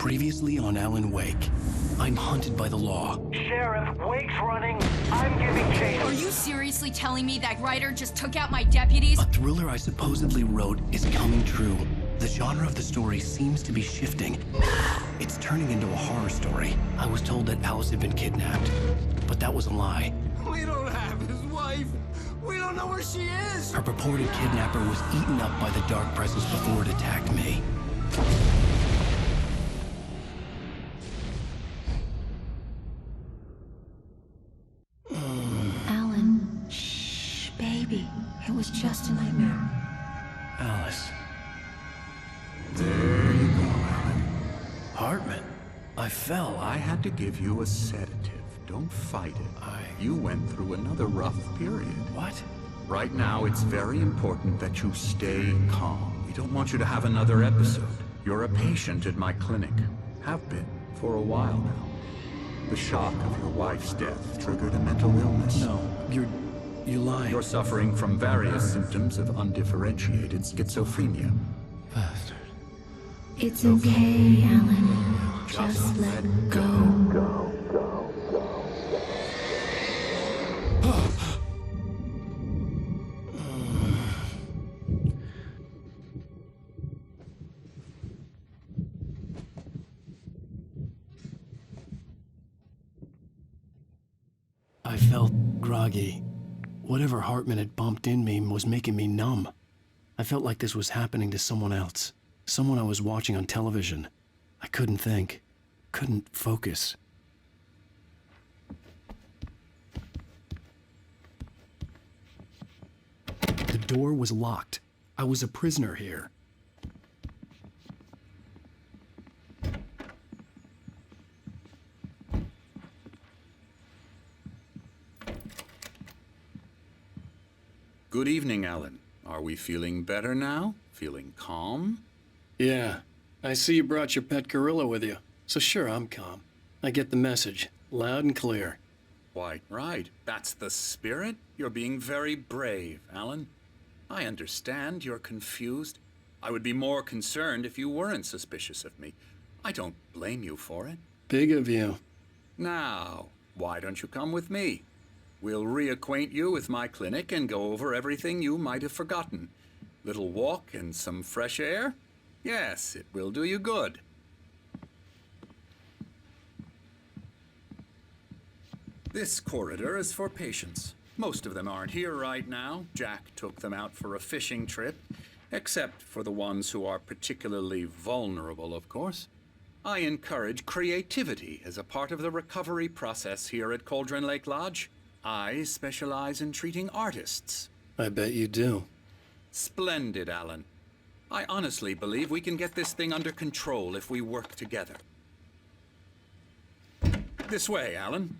Previously on Alan Wake. I'm hunted by the law. Sheriff, Wake's running. I'm giving chase. Are you seriously telling me that writer just took out my deputies? A thriller I supposedly wrote is coming true. The genre of the story seems to be shifting. It's turning into a horror story. I was told that Alice had been kidnapped, but that was a lie. We don't have his wife. We don't know where she is. Her purported kidnapper was eaten up by the dark presence before it attacked me. Alan, shh, baby. It was just a nightmare. Alice. There you go, Alan. Hartman. I fell. I had to give you a sedative. Don't fight it. You went through another rough period. What? Right now, it's very important that you stay calm. We don't want you to have another episode. You're a patient at my clinic. Have been for a while now. The shock of your wife's death triggered a mental illness. No, you're lying. You're suffering from various symptoms of undifferentiated schizophrenia. Bastard. It's okay, Alan. Just let go. I felt groggy. Whatever Hartman had bumped in me was making me numb. I felt like this was happening to someone else. Someone I was watching on television. I couldn't think. Couldn't focus. The door was locked. I was a prisoner here. Good evening, Alan. Are we feeling better now? Feeling calm? Yeah. I see you brought your pet gorilla with you. So sure, I'm calm. I get the message. Loud and clear. Why, right. That's the spirit. You're being very brave, Alan. I understand you're confused. I would be more concerned if you weren't suspicious of me. I don't blame you for it. Big of you. Now, why don't you come with me? We'll reacquaint you with my clinic and go over everything you might have forgotten. Little walk and some fresh air? Yes, it will do you good. This corridor is for patients. Most of them aren't here right now. Jack took them out for a fishing trip, except for the ones who are particularly vulnerable, of course. I encourage creativity as a part of the recovery process here at Cauldron Lake Lodge. I specialize in treating artists. I bet you do. Splendid, Alan. I honestly believe we can get this thing under control if we work together. This way, Alan.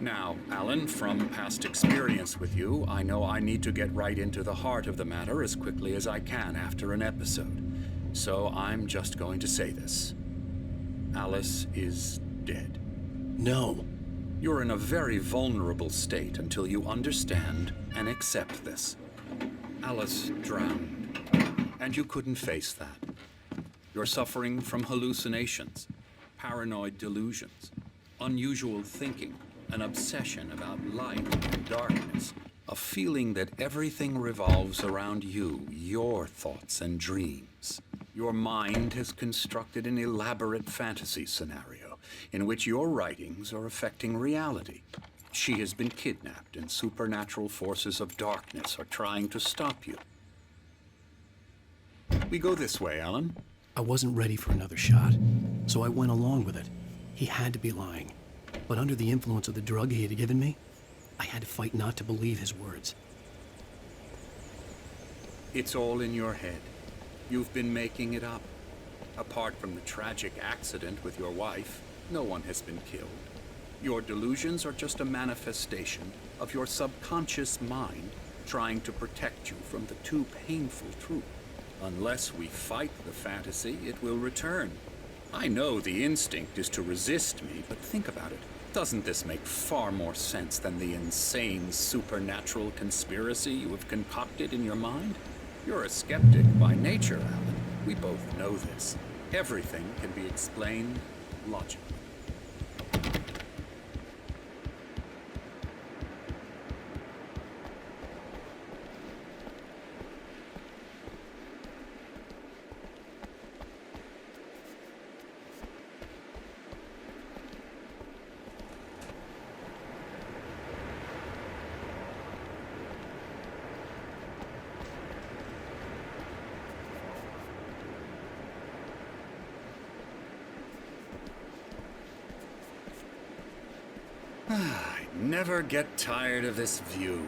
Now, Alan, from past experience with you, I know I need to get right into the heart of the matter as quickly as I can after an episode. So I'm just going to say this. Alice is dead. No. You're in a very vulnerable state until you understand and accept this. Alice drowned, and you couldn't face that. You're suffering from hallucinations, paranoid delusions, unusual thinking, an obsession about light and darkness, a feeling that everything revolves around you, your thoughts and dreams. Your mind has constructed an elaborate fantasy scenario in which your writings are affecting reality. She has been kidnapped and supernatural forces of darkness are trying to stop you. We go this way, Alan. I wasn't ready for another shot, so I went along with it. He had to be lying. But under the influence of the drug he had given me, I had to fight not to believe his words. It's all in your head. You've been making it up. Apart from the tragic accident with your wife, no one has been killed. Your delusions are just a manifestation of your subconscious mind trying to protect you from the too painful truth. Unless we fight the fantasy, it will return. I know the instinct is to resist me, but think about it. Doesn't this make far more sense than the insane supernatural conspiracy you have concocted in your mind? You're a skeptic by nature, Alan. We both know this. Everything can be explained logically. I never get tired of this view.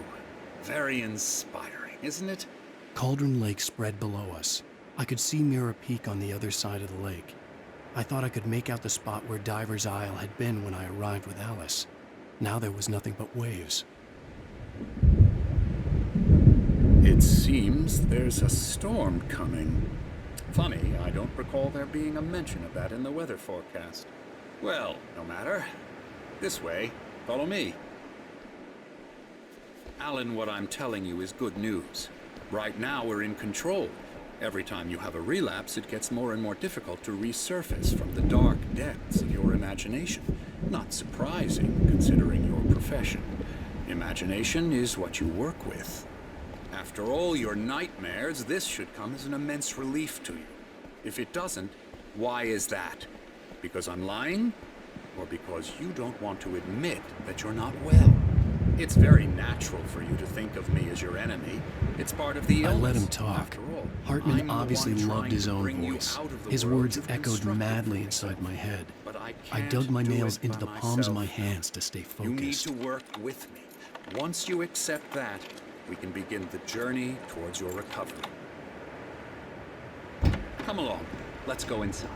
Very inspiring, isn't it? Cauldron Lake spread below us. I could see Mirror Peak on the other side of the lake. I thought I could make out the spot where Diver's Isle had been when I arrived with Alice. Now there was nothing but waves. It seems there's a storm coming. Funny, I don't recall there being a mention of that in the weather forecast. Well, no matter. This way. Follow me. Alan, what I'm telling you is good news. Right now, we're in control. Every time you have a relapse, it gets more and more difficult to resurface from the dark depths of your imagination. Not surprising, considering your profession. Imagination is what you work with. After all your nightmares, this should come as an immense relief to you. If it doesn't, why is that? Because I'm lying? Or because you don't want to admit that you're not well? It's very natural for you to think of me as your enemy. It's part of the illness. I let him talk. After all, Hartman I'm the obviously one loved trying his to own bring you voice. out of the His world words you've echoed constructed madly for inside yourself. my head. But I I can't dug my do nails it into by the palms of my myself. hands to stay You need focused. to work with me. Once you accept that, we can begin the journey towards your recovery. Come along. Let's go inside.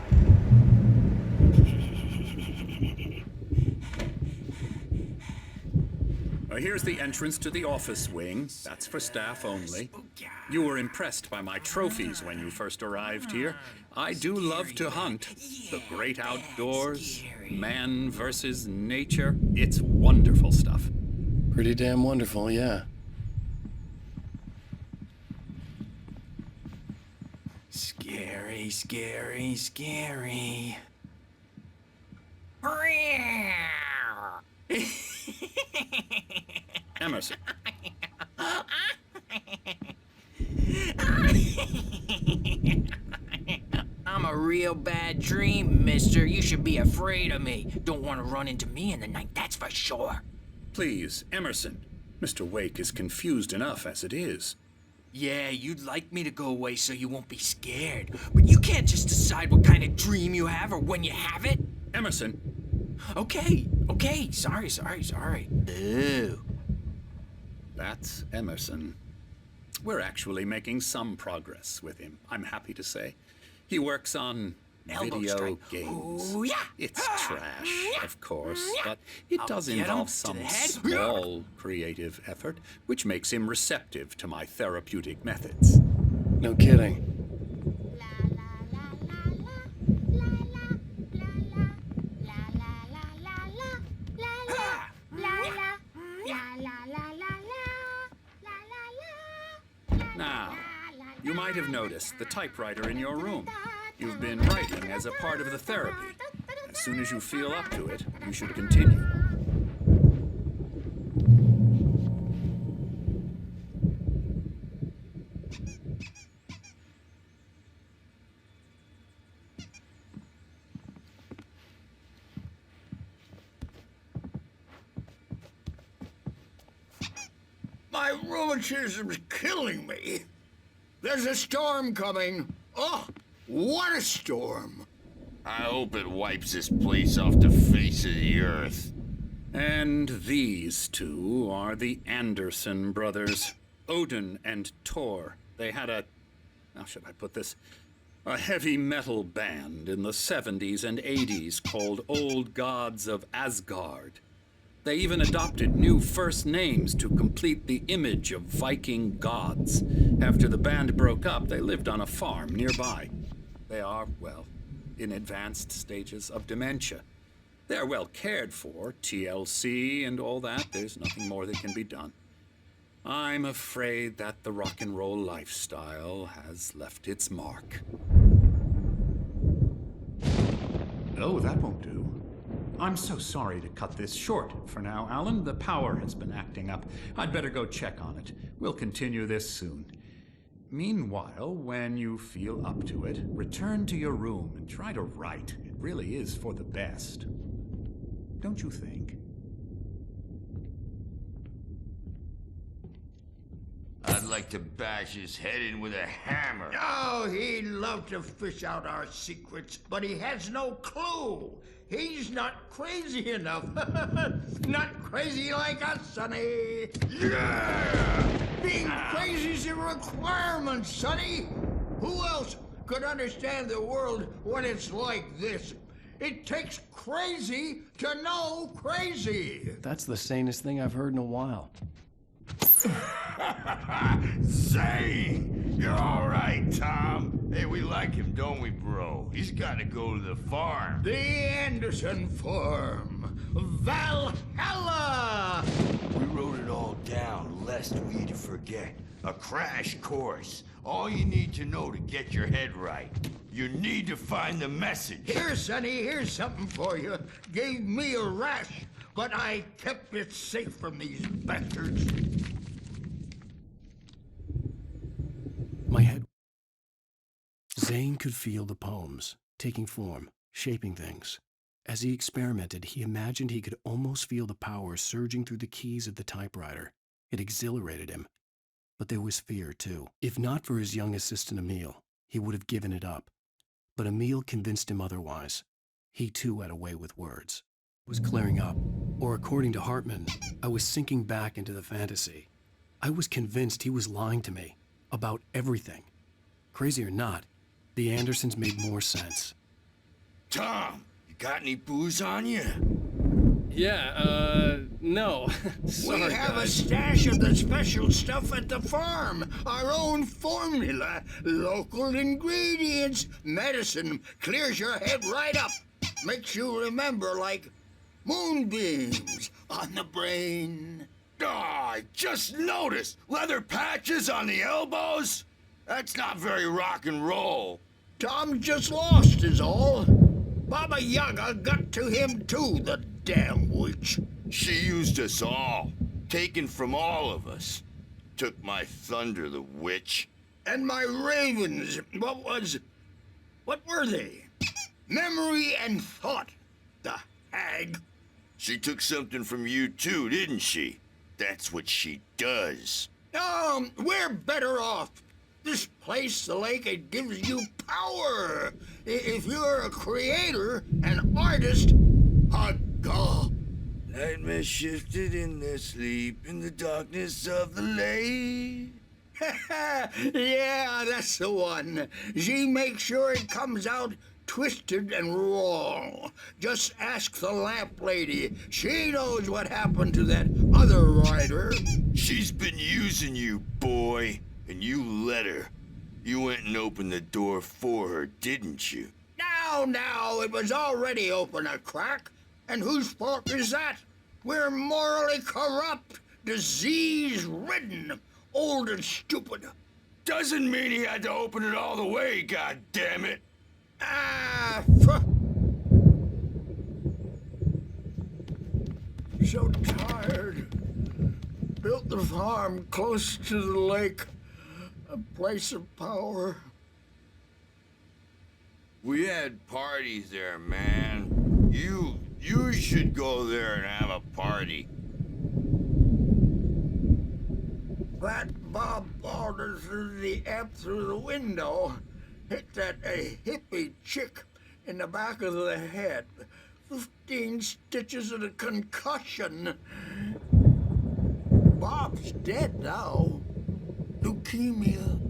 Here's the entrance to the office wing. That's for staff only. You were impressed by my trophies when you first arrived here. I do love to hunt. The great outdoors, man versus nature. It's wonderful stuff. Pretty damn wonderful, yeah. Scary, scary, scary. Emerson. I'm a real bad dream, mister. You should be afraid of me. Don't want to run into me in the night, that's for sure. Please, Emerson. Mr. Wake is confused enough as it is. Yeah, you'd like me to go away so you won't be scared. But you can't just decide what kind of dream you have or when you have it. Emerson. Okay. Sorry. Boo. That's Emerson. We're actually making some progress with him, I'm happy to say. He works on Elbow video strike. games. Ooh, yeah. It's trash, of course, but it I'll does get him involve to some the head. small creative effort, which makes him receptive to my therapeutic methods. No kidding. Now, you might have noticed the typewriter in your room. You've been writing as a part of the therapy. As soon as you feel up to it, you should continue. My rheumatism's killing me. There's a storm coming. Oh, what a storm. I hope it wipes this place off the face of the earth. And these two are the Anderson brothers, Odin and Tor. They had a... How should I put this? A heavy metal band in the 70s and 80s called Old Gods of Asgard. They even adopted new first names to complete the image of Viking gods. After the band broke up, they lived on a farm nearby. They are, well, in advanced stages of dementia. They're well cared for, TLC and all that. There's nothing more that can be done. I'm afraid that the rock and roll lifestyle has left its mark. Oh, that won't do. I'm so sorry to cut this short for now, Alan. The power has been acting up. I'd better go check on it. We'll continue this soon. Meanwhile, when you feel up to it, return to your room and try to write. It really is for the best. Don't you think? I'd like to bash his head in with a hammer. Oh, he'd love to fish out our secrets, but he has no clue. He's not crazy enough. Not crazy like us, Sonny. Yeah! Being crazy's a requirement, Sonny. Who else could understand the world when it's like this? It takes crazy to know crazy. That's the sanest thing I've heard in a while. Zane! You're all right, Tom. Hey, we like him, don't we, bro? He's got to go to the farm. The Anderson Farm. Valhalla! We wrote it all down, lest we'd forget. A crash course. All you need to know to get your head right. You need to find the message. Here, Sonny, here's something for you. Gave me a rash, but I kept it safe from these bastards. My head. Zane could feel the poems, taking form, shaping things. As he experimented, he imagined he could almost feel the power surging through the keys of the typewriter. It exhilarated him. But there was fear, too. If not for his young assistant Emil, he would have given it up. But Emil convinced him otherwise. He, too, had a way with words. It was clearing up. Or according to Hartman, I was sinking back into the fantasy. I was convinced he was lying to me. About everything. Crazy or not, the Andersons made more sense. Tom, you got any booze on you? Yeah, no. Sorry, We have guys. a stash of the special stuff at the farm. Our own formula. Local ingredients. Medicine. Clears your head right up. Makes you remember like moonbeams on the brain. Oh, I just noticed. Leather patches on the elbows? That's not very rock and roll. Tom just lost is all. Baba Yaga got to him too, the damn witch. She used us all. Taken from all of us. Took my thunder, the witch. And my ravens, what were they? Memory and thought, the hag. She took something from you too, didn't she? That's what she does. We're better off. This place, the lake, it gives you power. If you're a creator, an artist, a god. Nightmare shifted in their sleep in the darkness of the lake. Yeah, that's the one. She makes sure it comes out twisted and wrong. Just ask the lamp lady. She knows what happened to that other rider. She's been using you, boy, and you let her. You went and opened the door for her, didn't you? Now, it was already open a crack. And whose fault is that? We're morally corrupt, disease-ridden, old and stupid. Doesn't mean he had to open it all the way, goddammit. So tired. Built the farm close to the lake. A place of power. We had parties there, man. You should go there and have a party. That Bob Balder threw the amp through the window. Hit that hippie chick in the back of the head. 15 stitches and a concussion. Bob's dead now. Leukemia.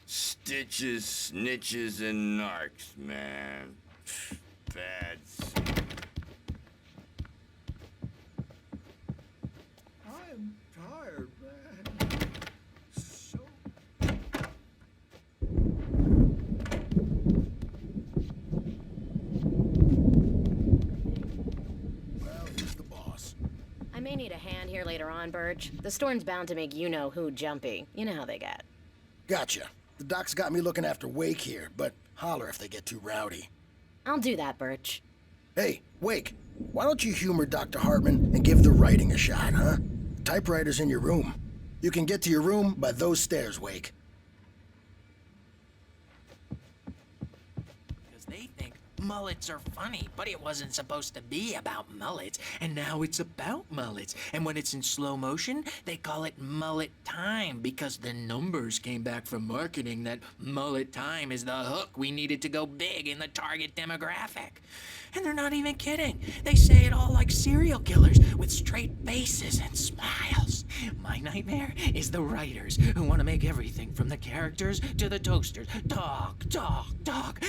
Stitches, snitches, and narcs, man. Bad. I'm tired, man. So. Well, he's the boss. I may need a hand here later on, Burge. The storm's bound to make you-know-who jumpy. You know how they get. Gotcha. The doc's got me looking after Wake here, but holler if they get too rowdy. I'll do that, Birch. Hey, Wake, why don't you humor Dr. Hartman and give the writing a shot, huh? The typewriter's in your room. You can get to your room by those stairs, Wake. Because they think mullets are funny, but it wasn't supposed to be about mullets, and now it's about mullets. And when it's in slow motion, they call it mullet time, because the numbers came back from marketing that mullet time is the hook we needed to go big in the target demographic. And they're not even kidding. They say it all like serial killers with straight faces and smiles. My nightmare is the writers who want to make everything from the characters to the toasters talk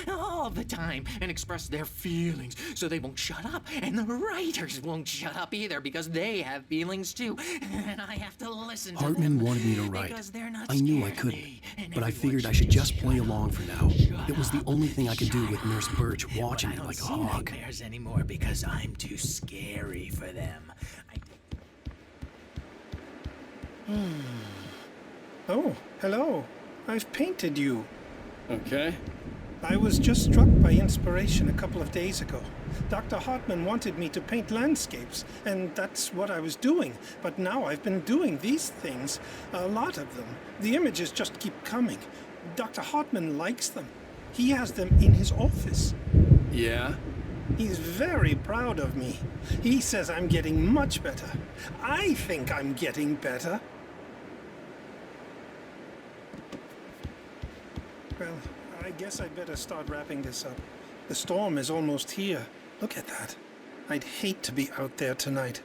all the time and express their feelings so they won't shut up. And the writers won't shut up either because they have feelings too. And I have to listen to Hartman them wanted me to write. because they're not I knew I scared of couldn't, me, and but I everyone figured I should should just shut play up. along for now. Shut It was the up. only thing I could do with Shut Nurse up. Birch Yeah, watching but me I like a don't see hawk. nightmares anymore because I'm too scary for them. Oh, hello. I've painted you. Okay. I was just struck by inspiration a couple of days ago. Dr. Hartman wanted me to paint landscapes, and that's what I was doing. But now I've been doing these things, a lot of them. The images just keep coming. Dr. Hartman likes them. He has them in his office. Yeah? He's very proud of me. He says I'm getting much better. I think I'm getting better. Well, I guess I'd better start wrapping this up. The storm is almost here. Look at that. I'd hate to be out there tonight.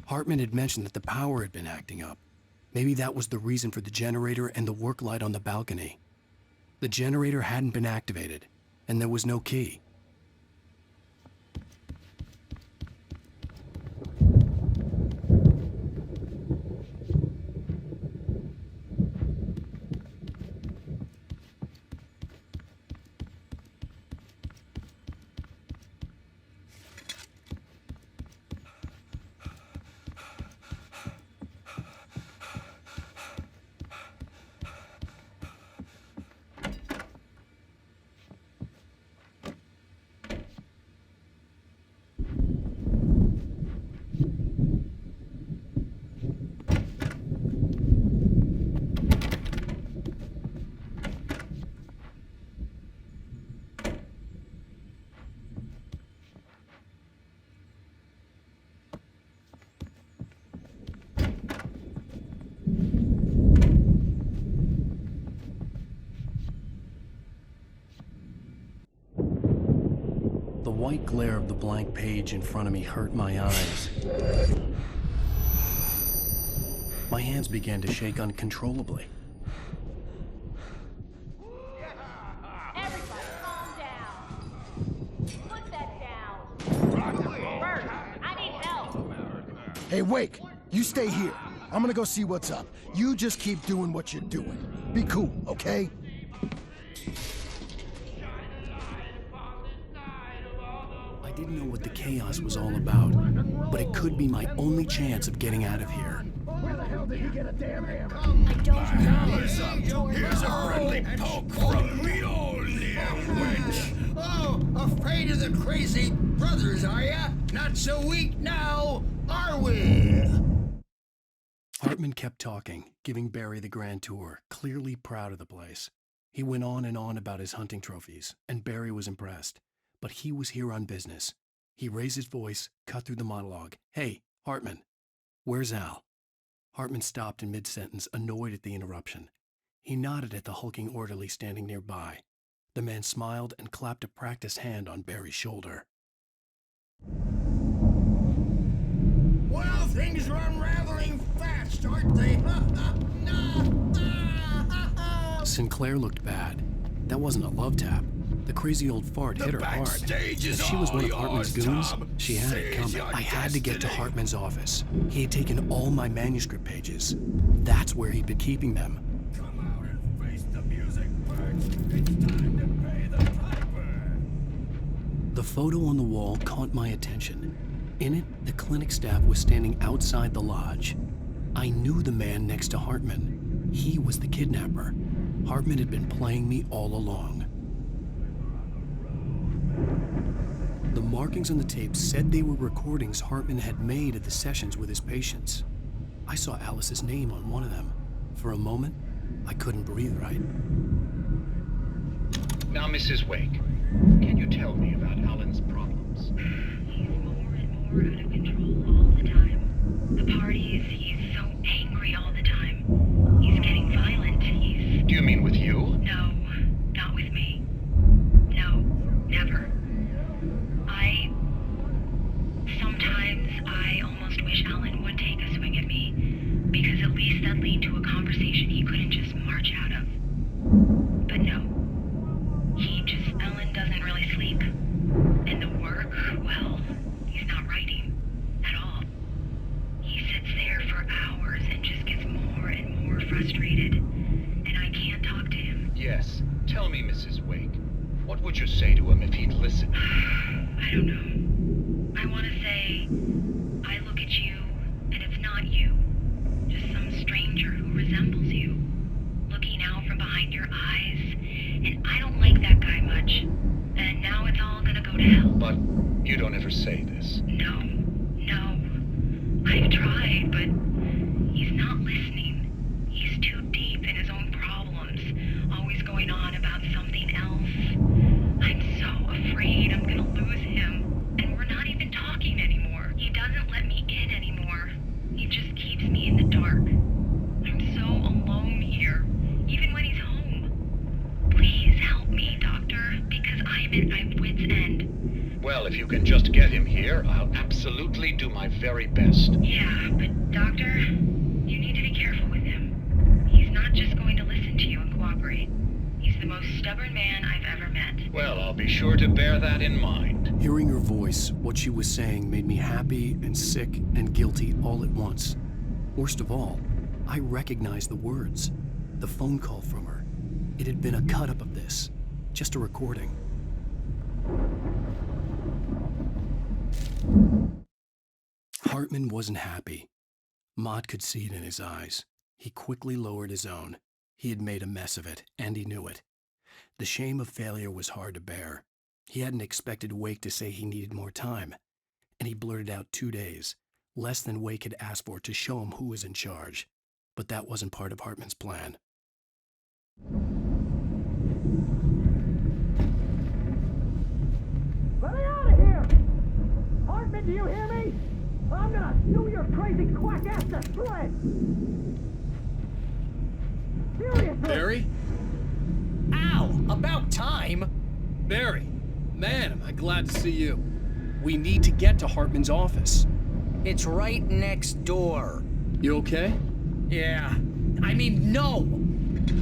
Hartman had mentioned that the power had been acting up. Maybe that was the reason for the generator and the work light on the balcony. The generator hadn't been activated, and there was no key. The white glare of the blank page in front of me hurt my eyes. My hands began to shake uncontrollably. Everybody, calm down. Put that down. Bert, I need help. Hey, Wake, you stay here. I'm gonna go see what's up. You just keep doing what you're doing. Be cool, okay? I didn't know what the chaos was all about, but it could be my only chance of getting out of here. Where the hell did he get a damn hammer? I don't know. Here's a friendly poke from me, old little wench. Oh, afraid of the crazy brothers, are ya? Not so weak now, are we? Hartman kept talking, giving Barry the grand tour, clearly proud of the place. He went on and on about his hunting trophies, and Barry was impressed. But he was here on business. He raised his voice, cut through the monologue. "Hey, Hartman, where's Al?" Hartman stopped in mid-sentence, annoyed at the interruption. He nodded at the hulking orderly standing nearby. The man smiled and clapped a practiced hand on Barry's shoulder. Well, things are unraveling fast, aren't they? Sinclair looked bad. That wasn't a love tap. The crazy old fart hit her hard. If she was one of Hartman's goons, she had it coming. I had to get to Hartman's office. He had taken all my manuscript pages. That's where he'd been keeping them. Come out and face the music, Bert. It's time to pay the piper. The photo on the wall caught my attention. In it, the clinic staff was standing outside the lodge. I knew the man next to Hartman. He was the kidnapper. Hartman had been playing me all along. The markings on the tape said they were recordings Hartman had made at the sessions with his patients. I saw Alice's name on one of them. For a moment, I couldn't breathe right. Now, Mrs. Wake, can you tell me about Alan's problems? He's more and more out of control all the time. The parties, he's so angry all the time. He's getting violent. Do you mean with you? No, not with me. No, never. Sometimes I almost wish Alan would take a swing at me, because at least that'd lead to a conversation he couldn't just march out of. But no. Alan doesn't really sleep. And the work, well, he's not writing at all. He sits there for hours and just gets more and more frustrated. And I can't talk to him. Yes. Tell me, Mrs. Wake, what would you say to him if he'd listen? I don't know. I want to say, I look at you, and it's not you. Just some stranger who resembles you. Looking out from behind your eyes, and I don't like that guy much. And now it's all gonna go to hell. But you don't ever say this. No. I've tried, but he's not listening. He's too deep in his own problems, always going on about something else. I'm so afraid I'm gonna lose him, and we're not even talking anymore. He doesn't let me in anymore. He just keeps me in the dark. I'm so alone here, even when he's home. Please help me, Doctor, because I'm at my wit's end. Well, if you can just get him here, I'll absolutely do my very best. Yeah, but Doctor, you need to be careful with him. He's not just going to listen to you and cooperate. He's the most stubborn man I've ever met. Well, I'll be sure to bear that in mind. Hearing her voice, what she was saying made me happy and sick and guilty all at once. Worst of all, I recognized the words. The phone call from her. It had been a cut-up of this. Just a recording. Hartman wasn't happy. Mott could see it in his eyes. He quickly lowered his own. He had made a mess of it, and he knew it. The shame of failure was hard to bear. He hadn't expected Wake to say he needed more time, and he blurted out 2 days, less than Wake had asked for to show him who was in charge. But that wasn't part of Hartman's plan. Let me out of here! Hartman, do you hear me? I'm gonna chew your crazy quack ass to shreds! Seriously! Barry? Ow! About time! Barry, man, am I glad to see you. We need to get to Hartman's office. It's right next door. You okay? Yeah. I mean, no!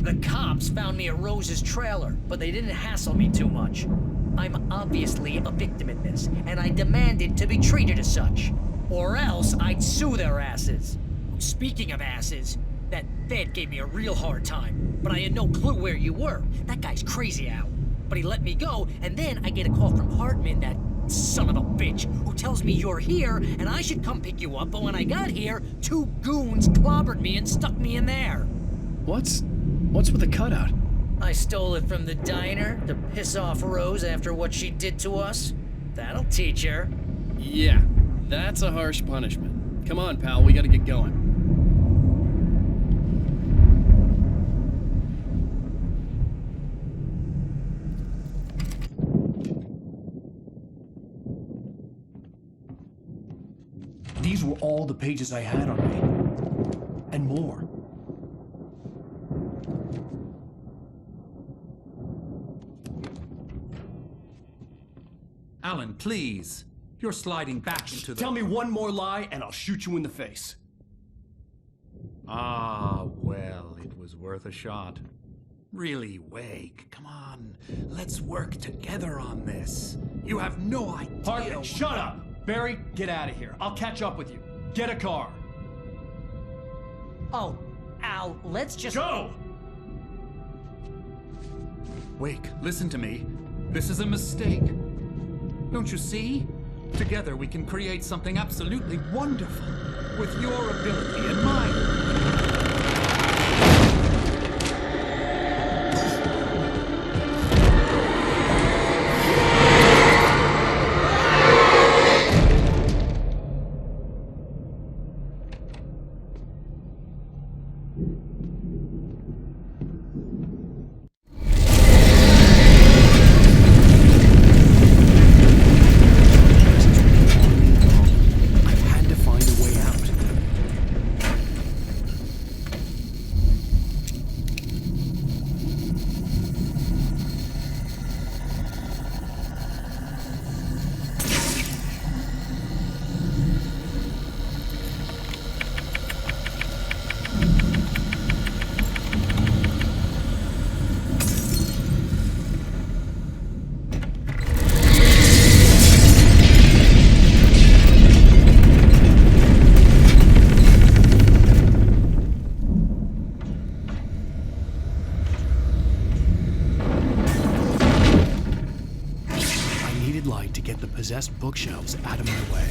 The cops found me at Rose's trailer, but they didn't hassle me too much. I'm obviously a victim in this, and I demanded to be treated as such. Or else I'd sue their asses. Speaking of asses, that Fed gave me a real hard time, but I had no clue where you were. That guy's crazy, Al. But he let me go, and then I get a call from Hartman, that son of a bitch, who tells me you're here, and I should come pick you up, but when I got here, 2 goons clobbered me and stuck me in there. What's with the cutout? I stole it from the diner to piss off Rose after what she did to us. That'll teach her. Yeah, that's a harsh punishment. Come on, pal, we gotta get going. These were all the pages I had on me. And more. Alan, please. You're sliding back into the... Tell me one more lie and I'll shoot you in the face. Ah, well, it was worth a shot. Really, Wake, come on. Let's work together on this. You have no idea... Hartman, shut up! Barry, get out of here. I'll catch up with you. Get a car. Oh, Al, let's just... Go! Wake, listen to me. This is a mistake. Don't you see? Together we can create something absolutely wonderful. With your ability and mine. To get the possessed bookshelves out of my way.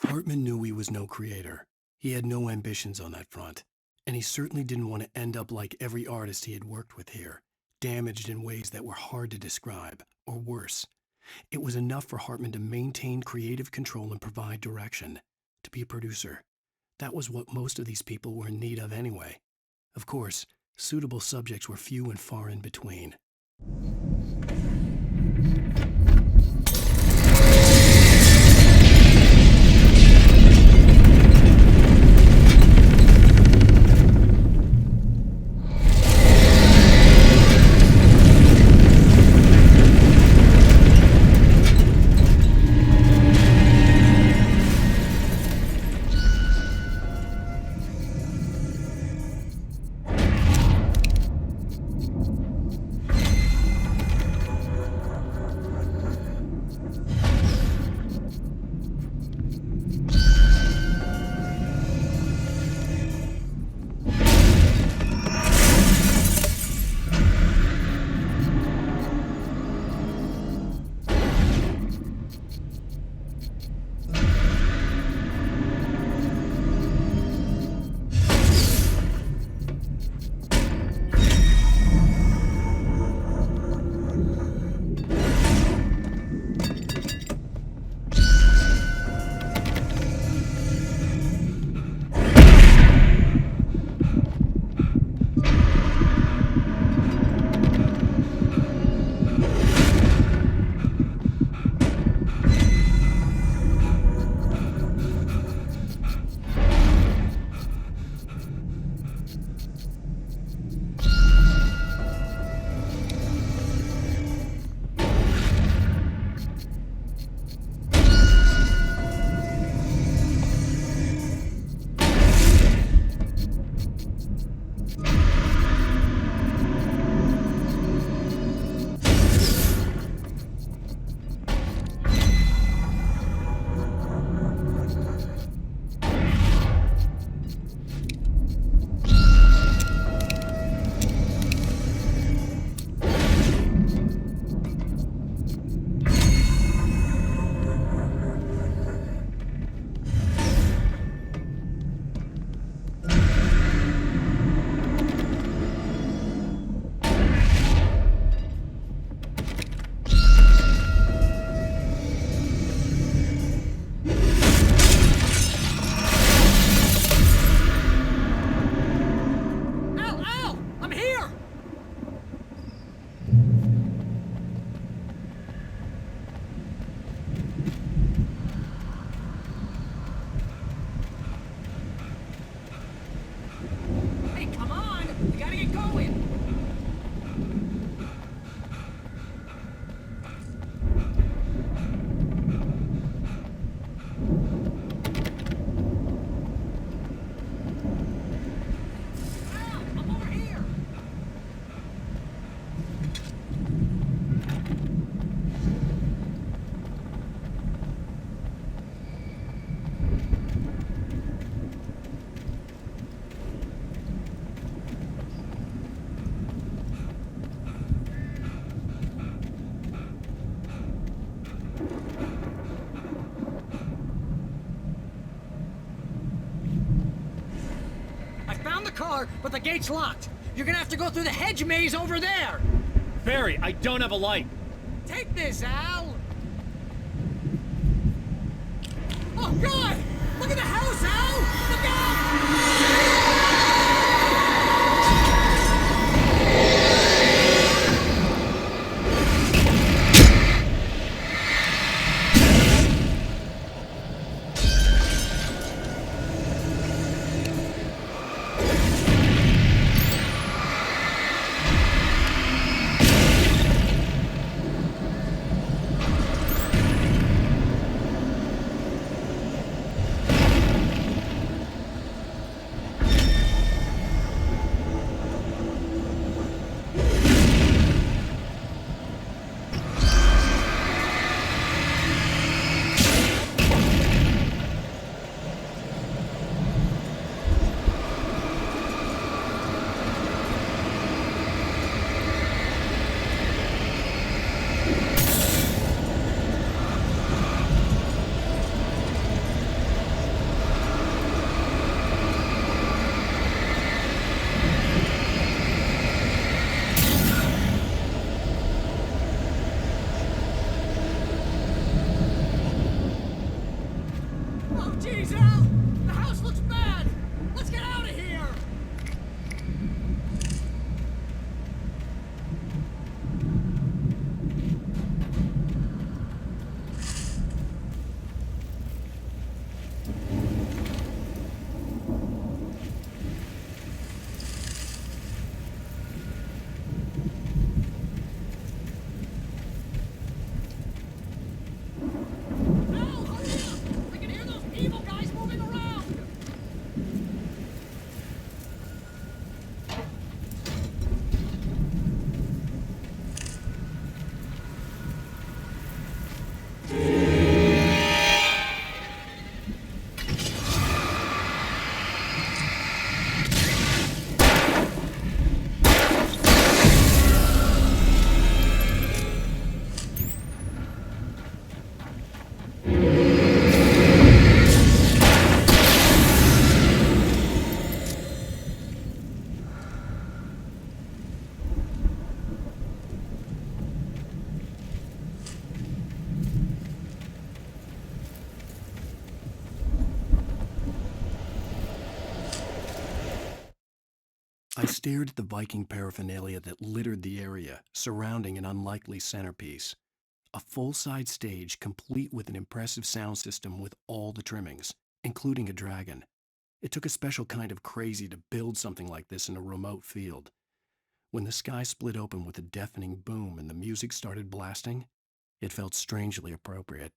Hartman knew he was no creator. He had no ambitions on that front. And he certainly didn't want to end up like every artist he had worked with here, damaged in ways that were hard to describe, or worse. It was enough for Hartman to maintain creative control and provide direction, to be a producer, That was what most of these people were in need of anyway. Of course, suitable subjects were few and far in between. Car, but the gate's locked. You're gonna have to go through the hedge maze over there. Barry, I don't have a light. Take this, Al. Oh, God! Look at the house, Al! Look out! stared at the Viking paraphernalia that littered the area, surrounding an unlikely centerpiece. A full-size stage complete with an impressive sound system with all the trimmings, including a dragon. It took a special kind of crazy to build something like this in a remote field. When the sky split open with a deafening boom and the music started blasting, it felt strangely appropriate.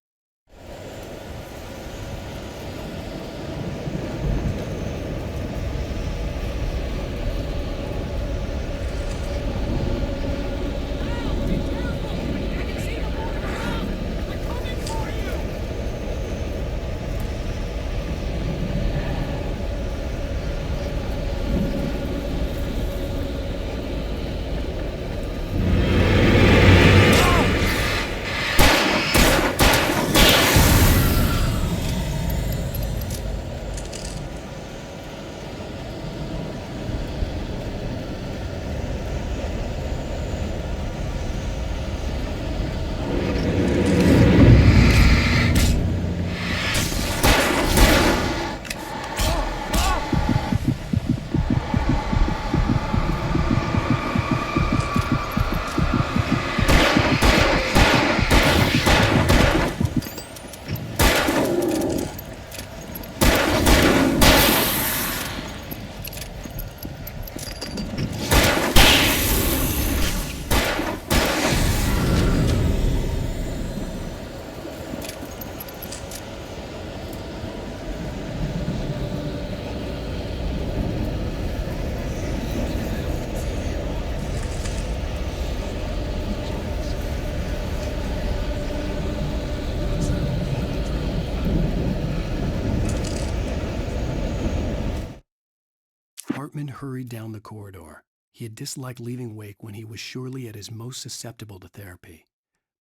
Hartman hurried down the corridor. He had disliked leaving Wake when he was surely at his most susceptible to therapy.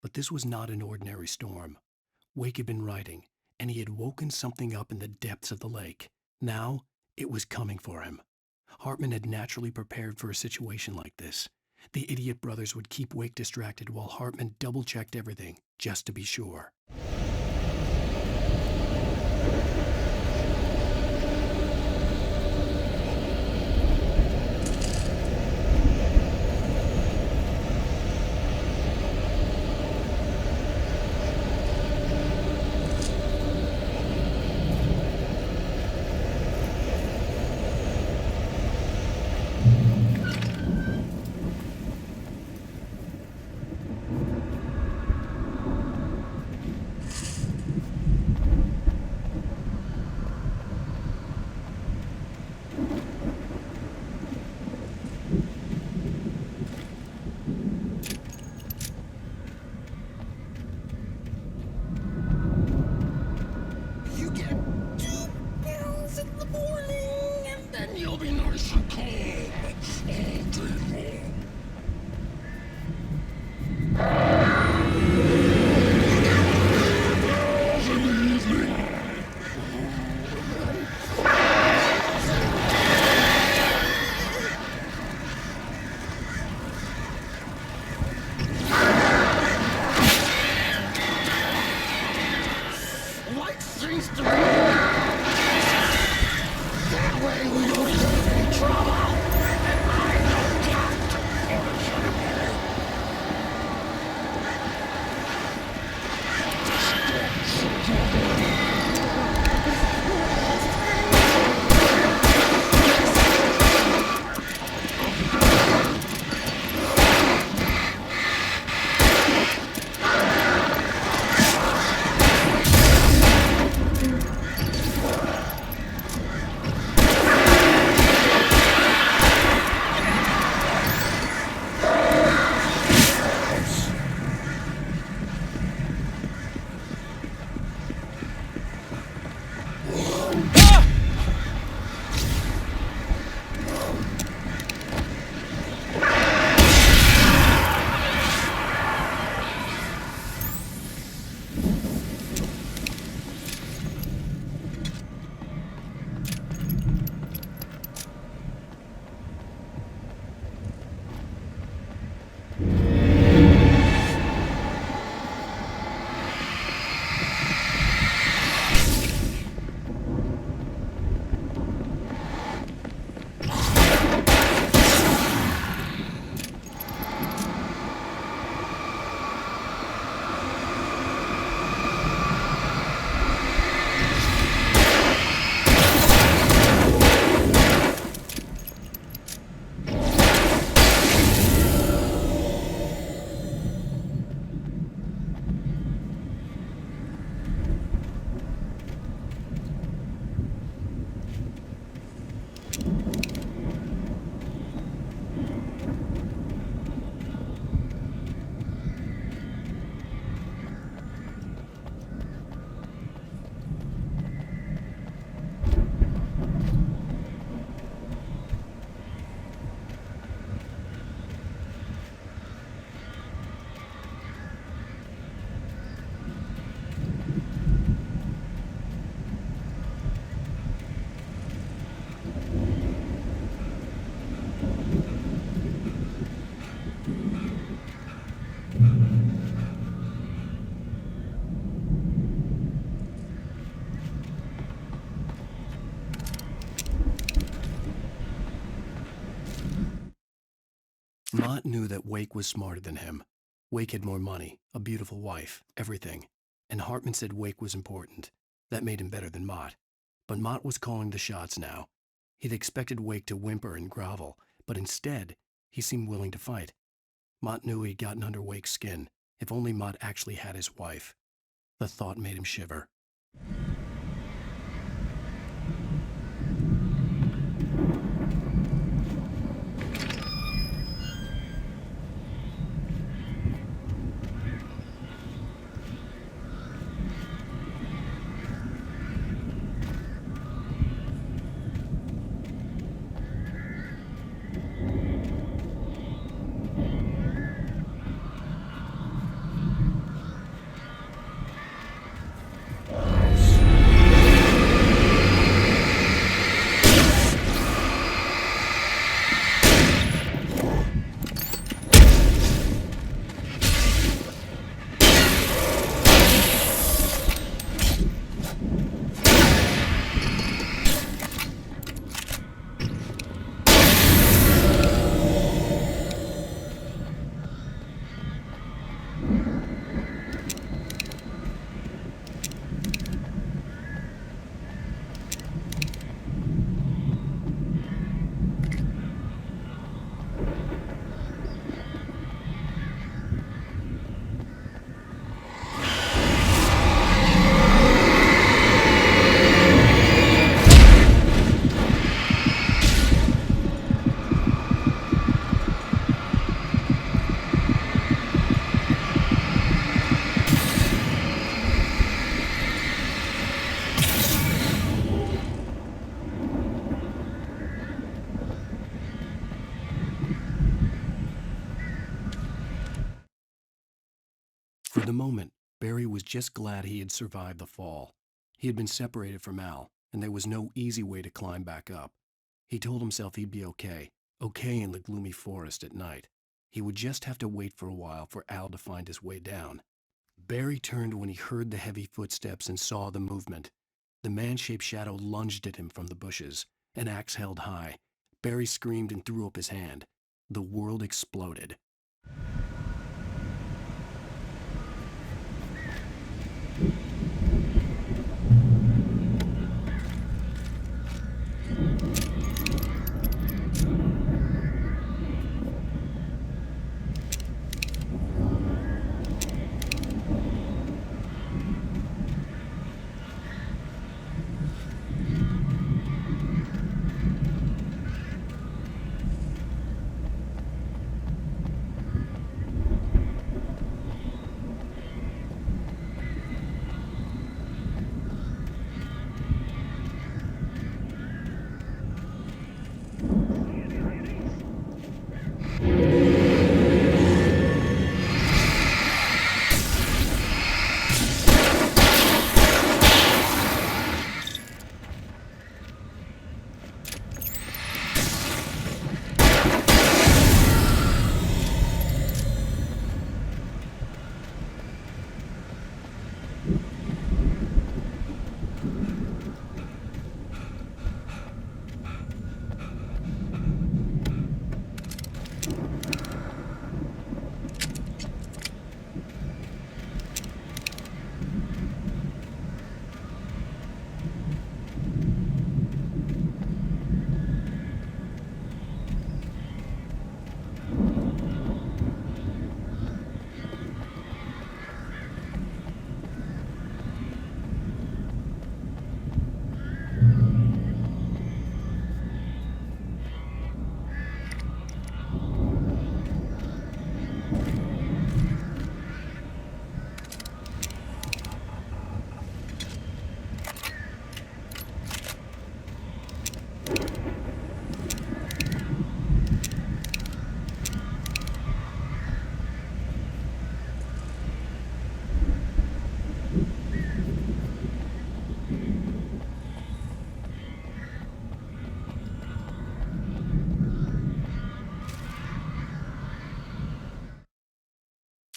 But this was not an ordinary storm. Wake had been writing, and he had woken something up in the depths of the lake. Now, it was coming for him. Hartman had naturally prepared for a situation like this. The idiot brothers would keep Wake distracted while Hartman double-checked everything, just to be sure. Mott knew that Wake was smarter than him. Wake had more money, a beautiful wife, everything. And Hartman said Wake was important. That made him better than Mott. But Mott was calling the shots now. He'd expected Wake to whimper and grovel, but instead, he seemed willing to fight. Mott knew he'd gotten under Wake's skin. If only Mott actually had his wife. The thought made him shiver. For the moment, Barry was just glad he had survived the fall. He had been separated from Al, and there was no easy way to climb back up. He told himself he'd be okay in the gloomy forest at night. He would just have to wait for a while for Al to find his way down. Barry turned when he heard the heavy footsteps and saw the movement. The man-shaped shadow lunged at him from the bushes, an axe held high. Barry screamed and threw up his hand. The world exploded.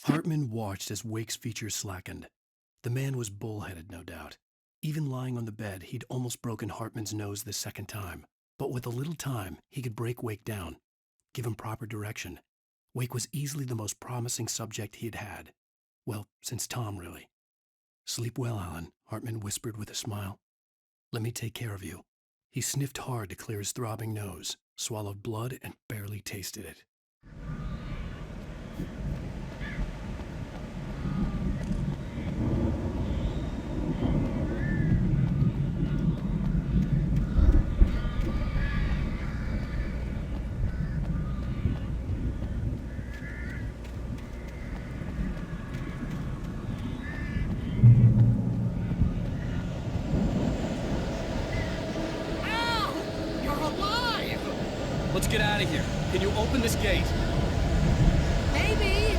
Hartman watched as Wake's features slackened. The man was bullheaded, no doubt. Even lying on the bed, he'd almost broken Hartman's nose the second time. But with a little time, he could break Wake down, give him proper direction. Wake was easily the most promising subject he had had. Well, since Tom, really. Sleep well, Alan, Hartman whispered with a smile. Let me take care of you. He sniffed hard to clear his throbbing nose, swallowed blood, and barely tasted it. Let's get out of here. Can you open this gate? Maybe.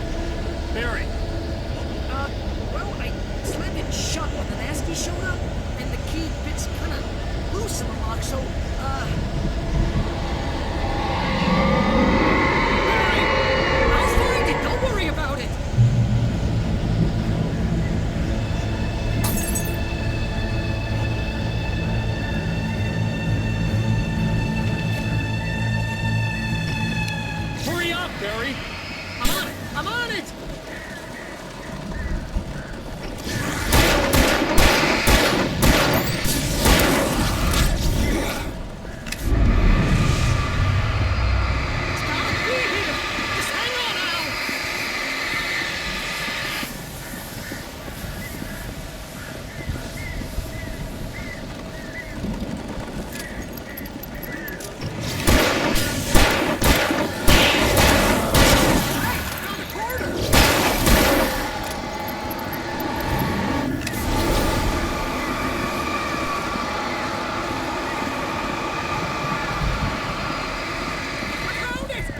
Barry. Well, I slammed it shut when the nasty showed up, and the key fits kind of loose in the lock, so, I'll find it. Don't worry about it. Hurry up, Barry! I'm on it! I'm on it! Stop! Be here! Just hang on, Al!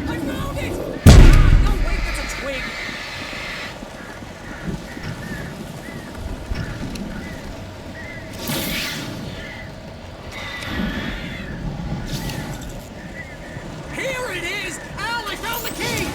I found it! No, wait, that's a twig. Here it is! Al, I found the key!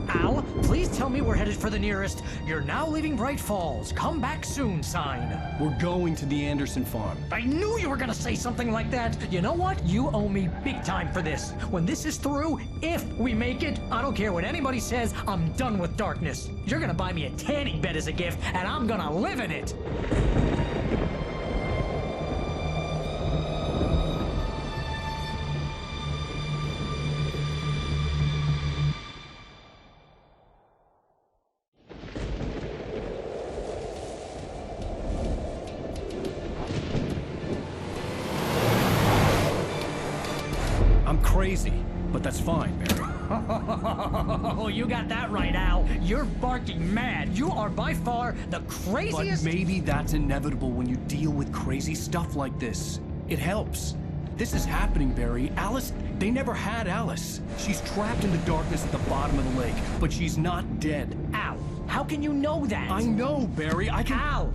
Al, please tell me we're headed for the nearest "You're now leaving Bright Falls. Come back soon" sign. We're going to the Anderson farm. I knew you were gonna say something like that. You know what? You owe me big time for this. When this is through, if we make it, I don't care what anybody says, I'm done with darkness. You're gonna buy me a tanning bed as a gift, and I'm gonna live in it. I'm crazy, but that's fine, Barry. Oh, you got that right, Al. You're barking mad. You are by far the craziest. But maybe that's inevitable when you deal with crazy stuff like this. It helps. This is happening, Barry. Alice, they never had Alice. She's trapped in the darkness at the bottom of the lake, but she's not dead. Al, how can you know that? I know, Barry. I can... Al,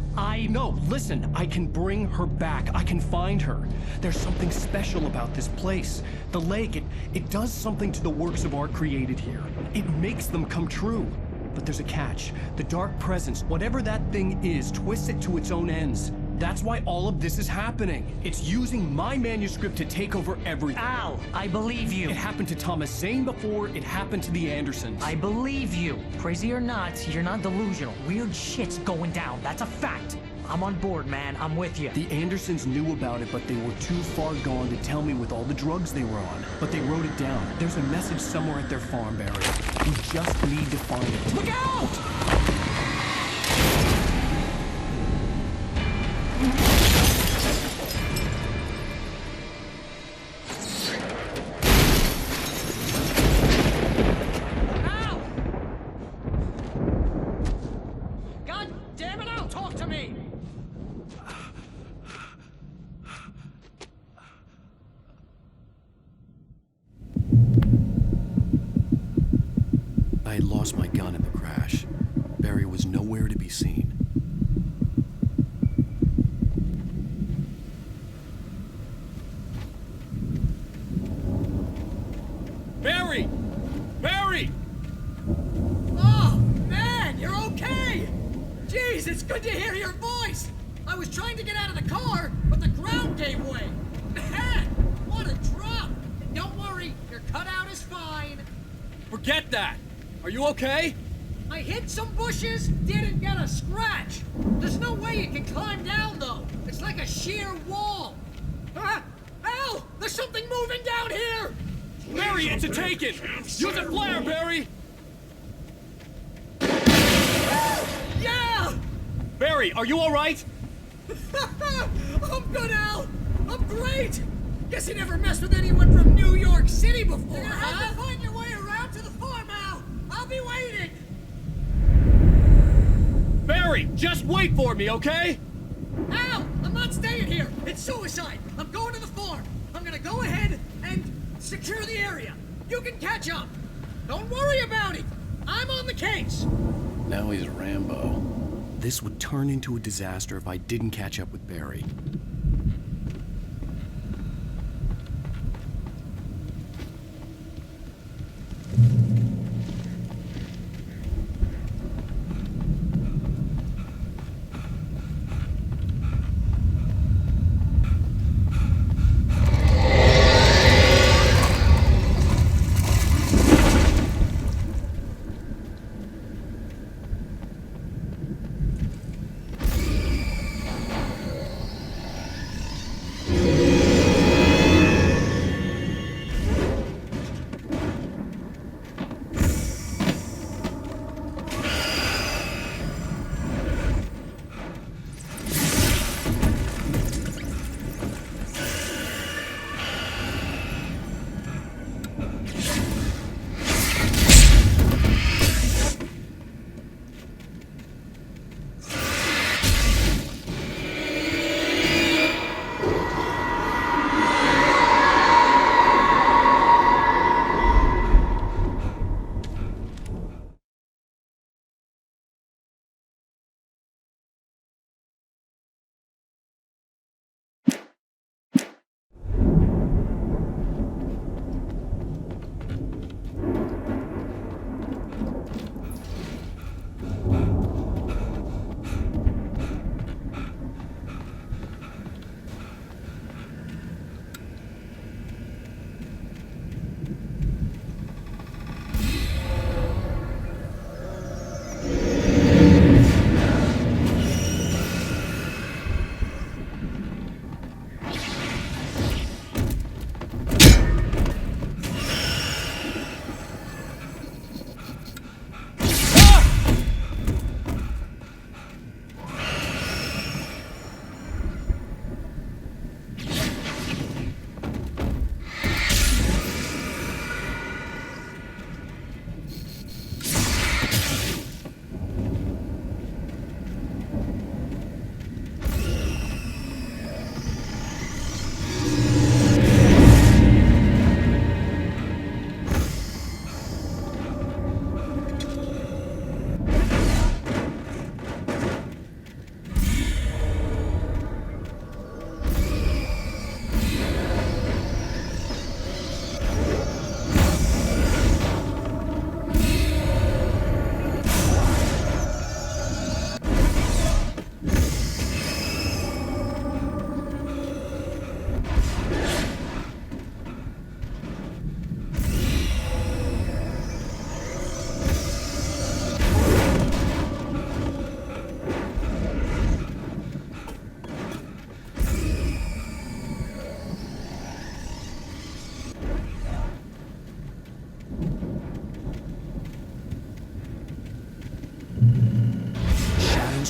No, listen. I can bring her back. I can find her. There's something special about this place. The lake, it does something to the works of art created here. It makes them come true. But there's a catch. The dark presence, whatever that thing is, twists it to its own ends. That's why all of this is happening. It's using my manuscript to take over everything. Al, I believe you. It happened to Thomas Zane before, it happened to the Andersons. I believe you. Crazy or not, you're not delusional. Weird shit's going down. That's a fact. I'm on board, man. I'm with you. The Andersons knew about it, but they were too far gone to tell me with all the drugs they were on. But they wrote it down. There's a message somewhere at their farm, Barry. We just need to find it. Look out! God damn it, Al, talk to me! I had lost my gun in the crash. Barry was nowhere to be seen. Barry! Barry! Jeez, it's good to hear your voice! I was trying to get out of the car, but the ground gave way. Man, what a drop! And don't worry, your cutout is fine. Forget that! Are you okay? I hit some bushes, didn't get a scratch. There's no way you can climb down, though. It's like a sheer wall. Ah! Al! There's something moving down here! Barry, it's a taken! Use a flare, Barry! Yeah! Barry, are you alright? I'm good, Al! I'm great! Guess you never messed with anyone from New York City before, You're gonna have to find your way around to the farm, Al! I'll be waiting! Barry, just wait for me, okay? Al! I'm not staying here! It's suicide! I'm going to the farm! I'm gonna go ahead and secure the area! You can catch up! Don't worry about it! I'm on the case! Now he's Rambo. This would turn into a disaster if I didn't catch up with Barry.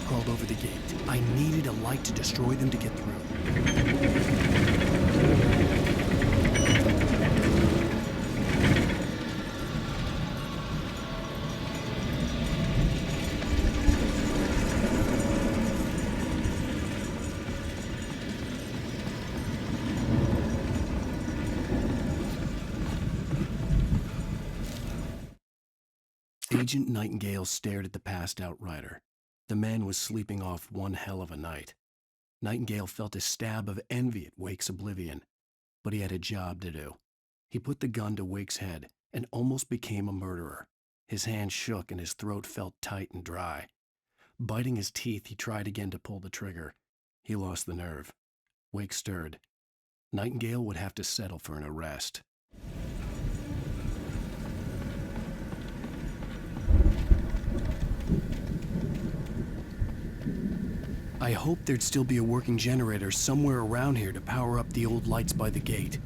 Crawled over the gate. I needed a light to destroy them to get through. Agent Nightingale stared at the passed-out rider. The man was sleeping off one hell of a night. Nightingale felt a stab of envy at Wake's oblivion, but he had a job to do. He put the gun to Wake's head and almost became a murderer. His hand shook and his throat felt tight and dry. Biting his teeth, he tried again to pull the trigger. He lost the nerve. Wake stirred. Nightingale would have to settle for an arrest. I hoped there'd still be a working generator somewhere around here to power up the old lights by the gate.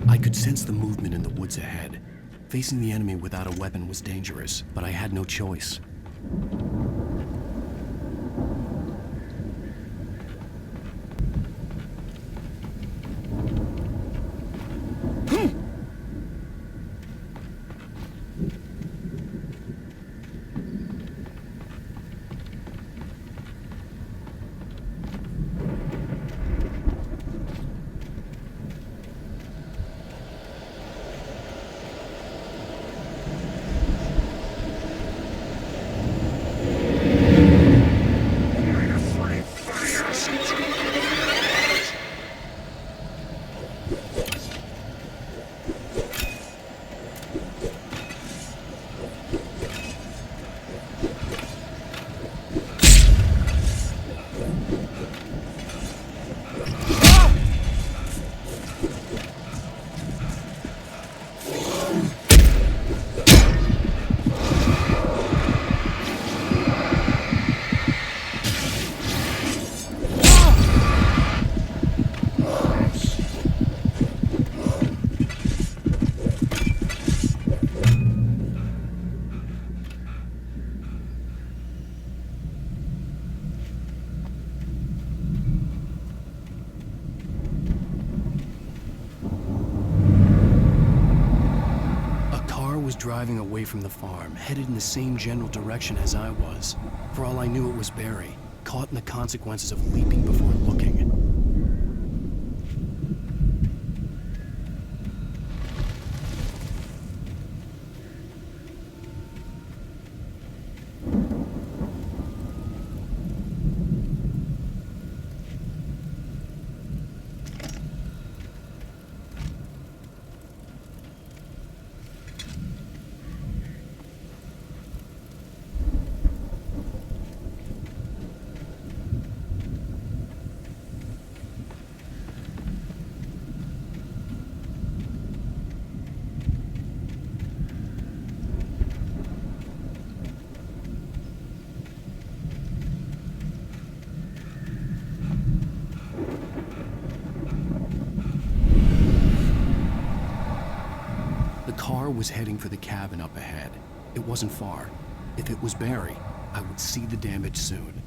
I could sense the movement in the woods ahead. Facing the enemy without a weapon was dangerous, but I had no choice. Driving away from the farm, headed in the same general direction as I was. For all I knew, it was Barry, caught in the consequences of leaping before looking. Was heading for the cabin up ahead. It wasn't far. If it was Barry, I would see the damage soon.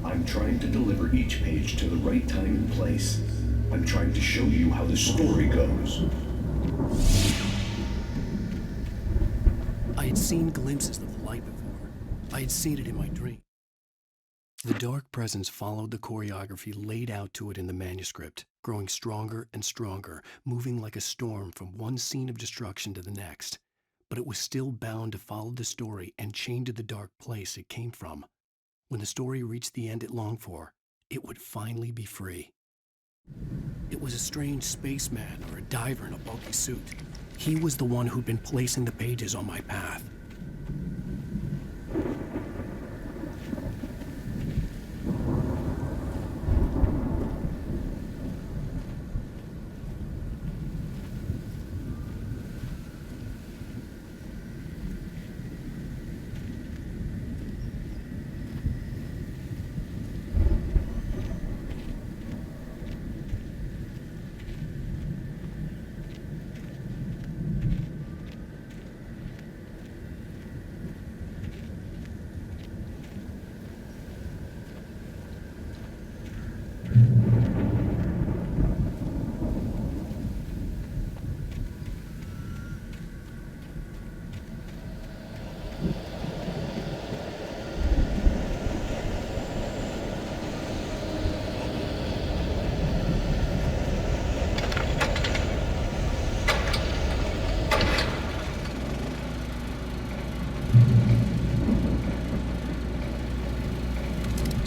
I'm trying to deliver each page to the right time and place. I'm trying to show you how the story goes. I had seen glimpses of the light before. I had seen it in my dream. The dark presence followed the choreography laid out to it in the manuscript, growing stronger and stronger, moving like a storm from one scene of destruction to the next. But it was still bound to follow the story and chained to the dark place it came from. When the story reached the end it longed for, it would finally be free. It was a strange spaceman or a diver in a bulky suit. He was the one who'd been placing the pages on my path.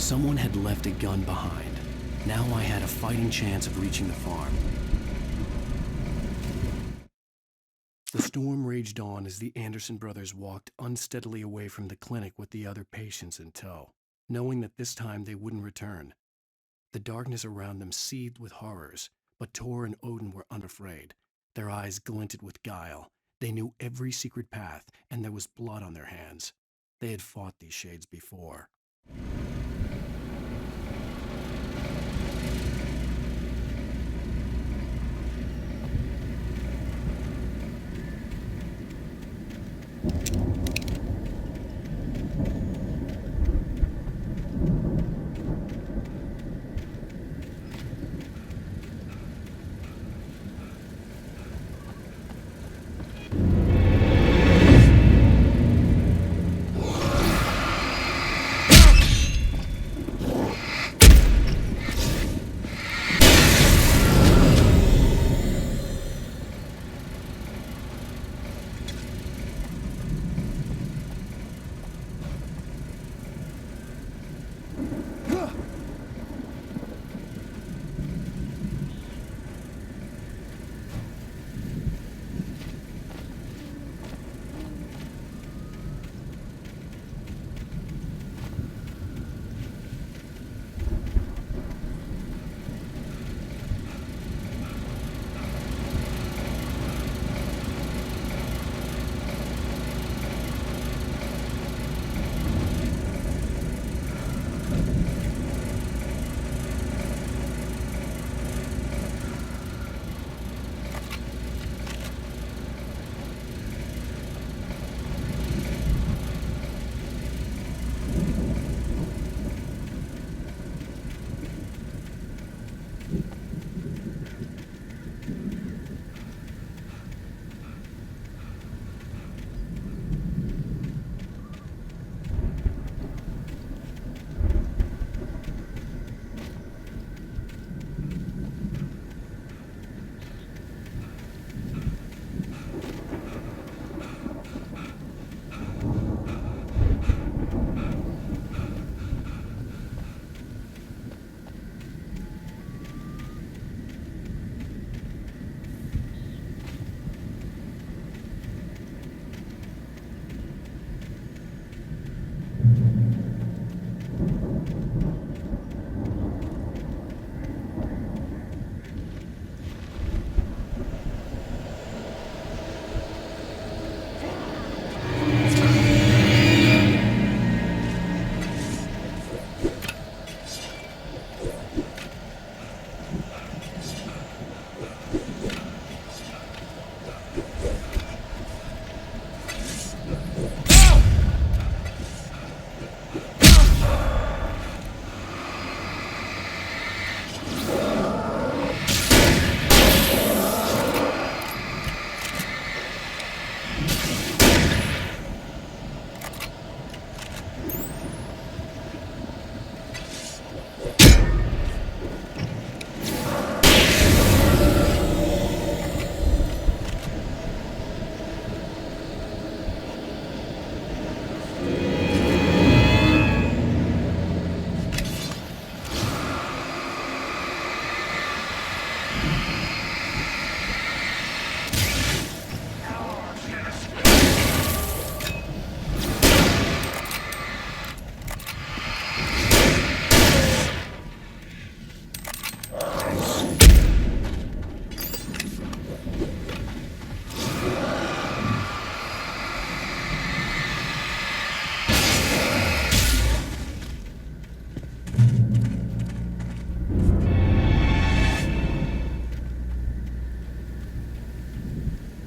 Someone had left a gun behind. Now I had a fighting chance of reaching the farm. The storm raged on as the Anderson brothers walked unsteadily away from the clinic with the other patients in tow, knowing that this time they wouldn't return. The darkness around them seethed with horrors, but Tor and Odin were unafraid. Their eyes glinted with guile. They knew every secret path, and there was blood on their hands. They had fought these shades before.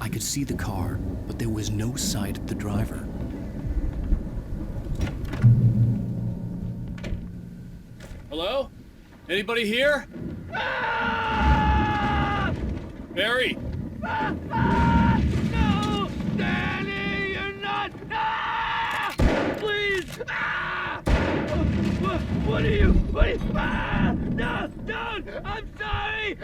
I could see the car, but there was no sight of the driver. Hello? Anybody here? Barry! No! Danny, you're not! Please! What are you? No! Don't! I'm sorry!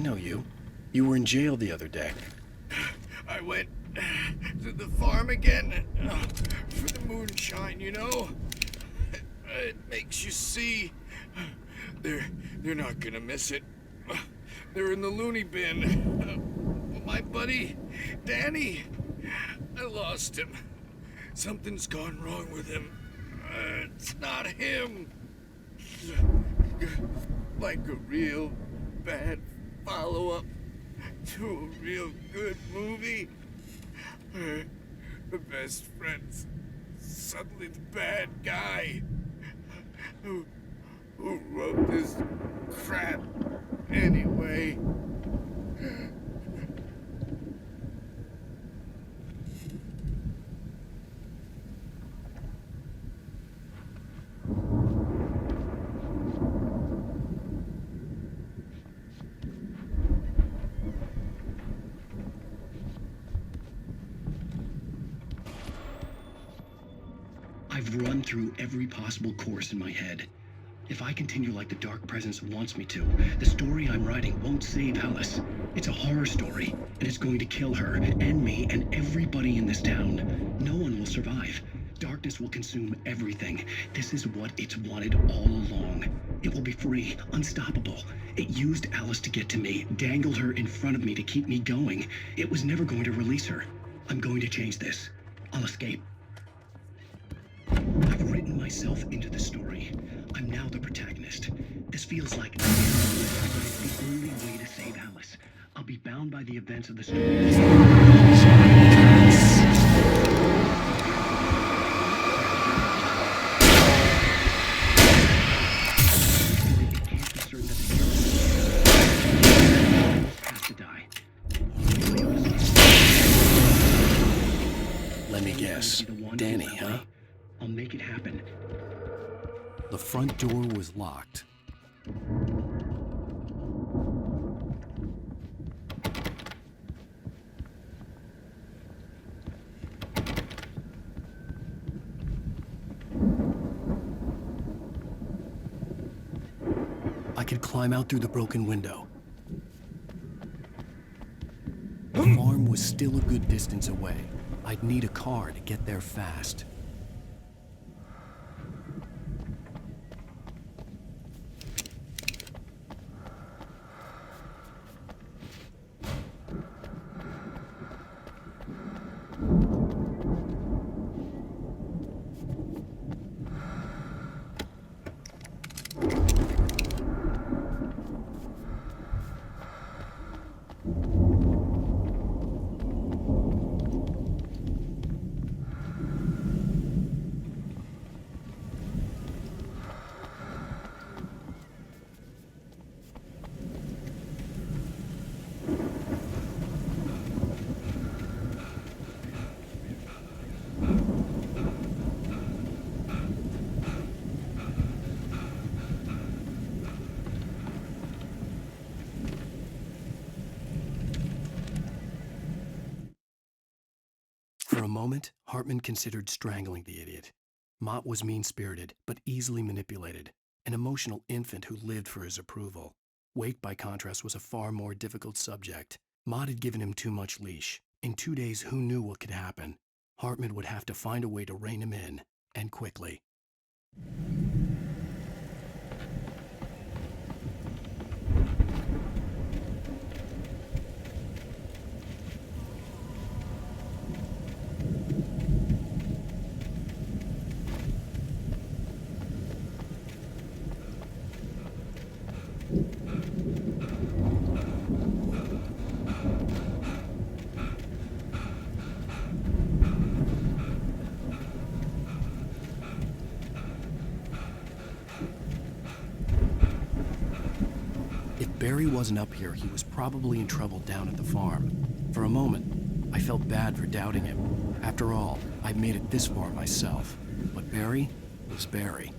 know you. You were in jail the other day. I went to the farm again for the moonshine, you know? It makes you see. They're not gonna miss it. They're in the loony bin. My buddy, Danny, I lost him. Something's gone wrong with him. It's not him. Like a real bad follow-up to a real good movie. The best friend's suddenly the bad guy who wrote this crap anyway. I've run through every possible course in my head. If I continue like the Dark Presence wants me to, the story I'm writing won't save Alice. It's a horror story, and it's going to kill her, and me, and everybody in this town. No one will survive. Darkness will consume everything. This is what it's wanted all along. It will be free, unstoppable. It used Alice to get to me, dangled her in front of me to keep me going. It was never going to release her. I'm going to change this. I'll escape. I've written myself into the story. I'm now the protagonist. This feels like but it's the only way to save Alice. I'll be bound by the events of the story. Let me guess. Danny, huh? I'll make it happen. The front door was locked. I could climb out through the broken window. The farm was still a good distance away. I'd need a car to get there fast. For a moment, Hartman considered strangling the idiot. Mott was mean-spirited, but easily manipulated, an emotional infant who lived for his approval. Wake, by contrast, was a far more difficult subject. Mott had given him too much leash. In 2 days, who knew what could happen? Hartman would have to find a way to rein him in, and quickly. If Barry wasn't up here, he was probably in trouble down at the farm. For a moment, I felt bad for doubting him. After all, I'd made it this far myself. But Barry was Barry.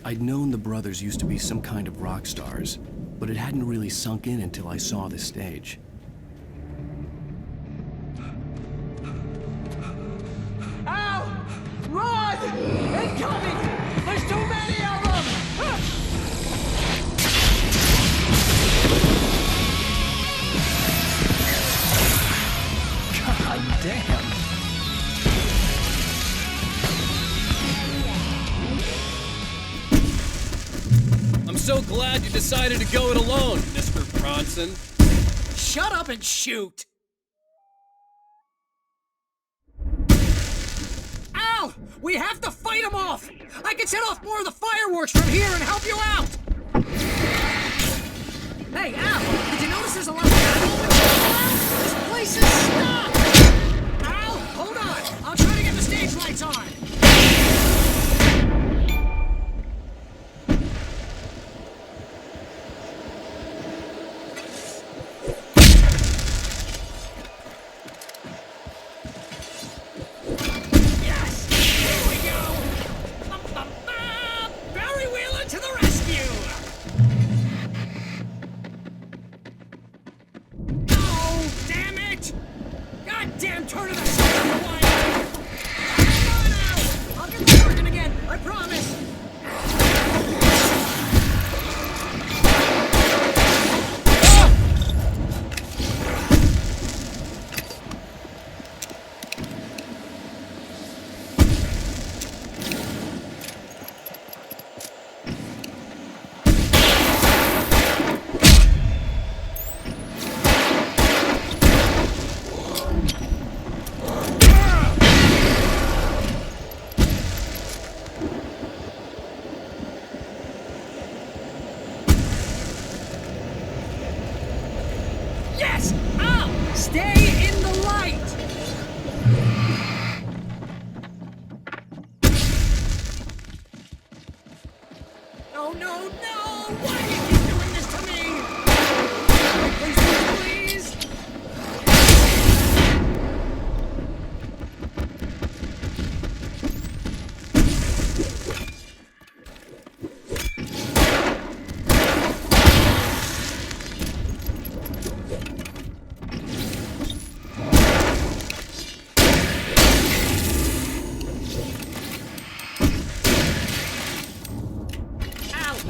I'd known the brothers used to be some kind of rock stars, but it hadn't really sunk in until I saw this stage. Ow! Run! Incoming! There's too many of them! God damn. I'm so glad you decided to go it alone, Mr. Bronson. Shut up and shoot! Ow! We have to fight them off! I can set off more of the fireworks from here and help you out! Hey, Al! Did you notice there's a lot of animals? This place is stuck! Al, hold on! I'll try to get the stage lights on! Damn turn of the second wire! Come on out! I'll get this working again, I promise! Yes! Al! Stay in the light! No, no, no! Why do you keep doing this to me? Please, please, please!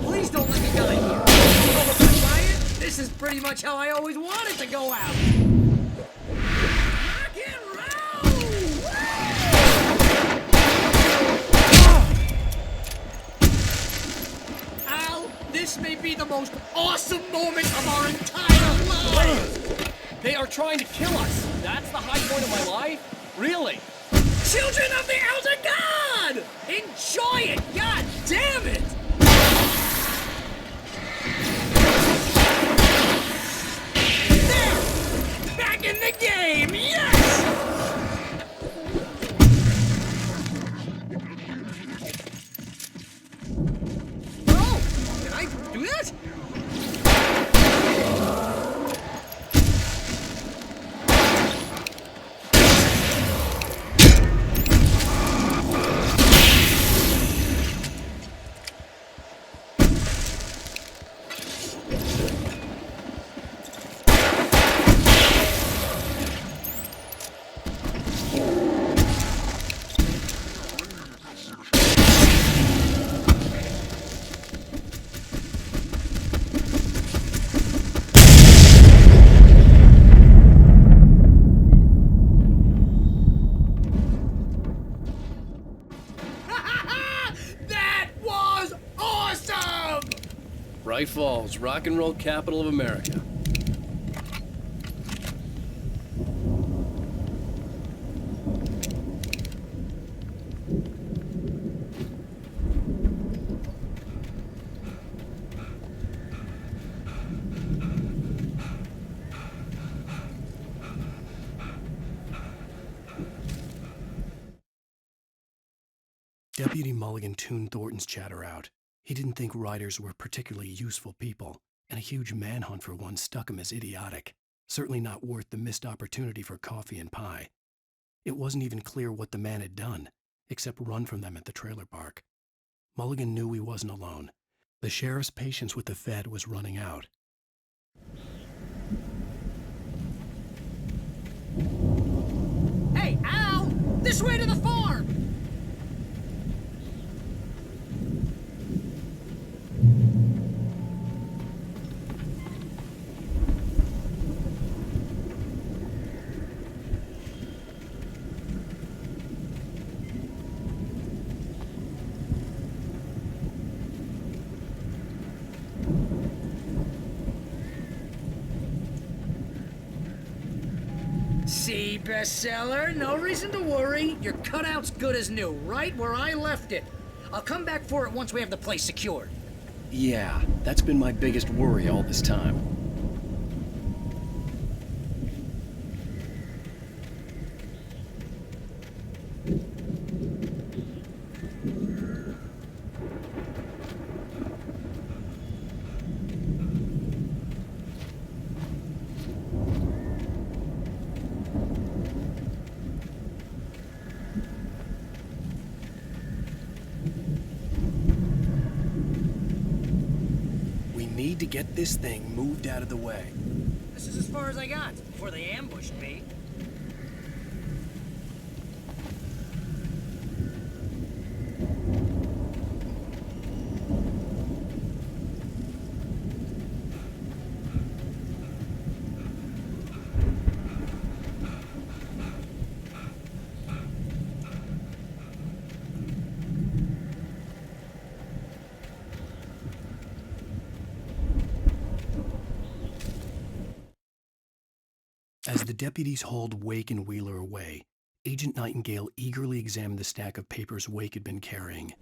Please don't let me die here. Oh, this is pretty much how I always wanted to go out. Rock and roll! Al, this may be the most awesome moment of our entire lives. They are trying to kill us. That's the high point of my life? Really? Children of the Elder God! Enjoy it! God damn it! There! Back in the game! Yes! Oh! Did I do that? Bright Falls, rock and roll capital of America. Deputy Mulligan tuned Thornton's chatter out. He didn't think writers were particularly useful people, and a huge manhunt for one struck him as idiotic. Certainly not worth the missed opportunity for coffee and pie. It wasn't even clear what the man had done, except run from them at the trailer park. Mulligan knew he wasn't alone. The sheriff's patience with the Fed was running out. Hey, Al! This way to the farm! See, bestseller? No reason to worry. Your cutout's good as new, right where I left it. I'll come back for it once we have the place secured. Yeah, that's been my biggest worry all this time. Need to get this thing moved out of the way. This is as far as I got before they ambushed me. As the deputies hauled Wake and Wheeler away, Agent Nightingale eagerly examined the stack of papers Wake had been carrying.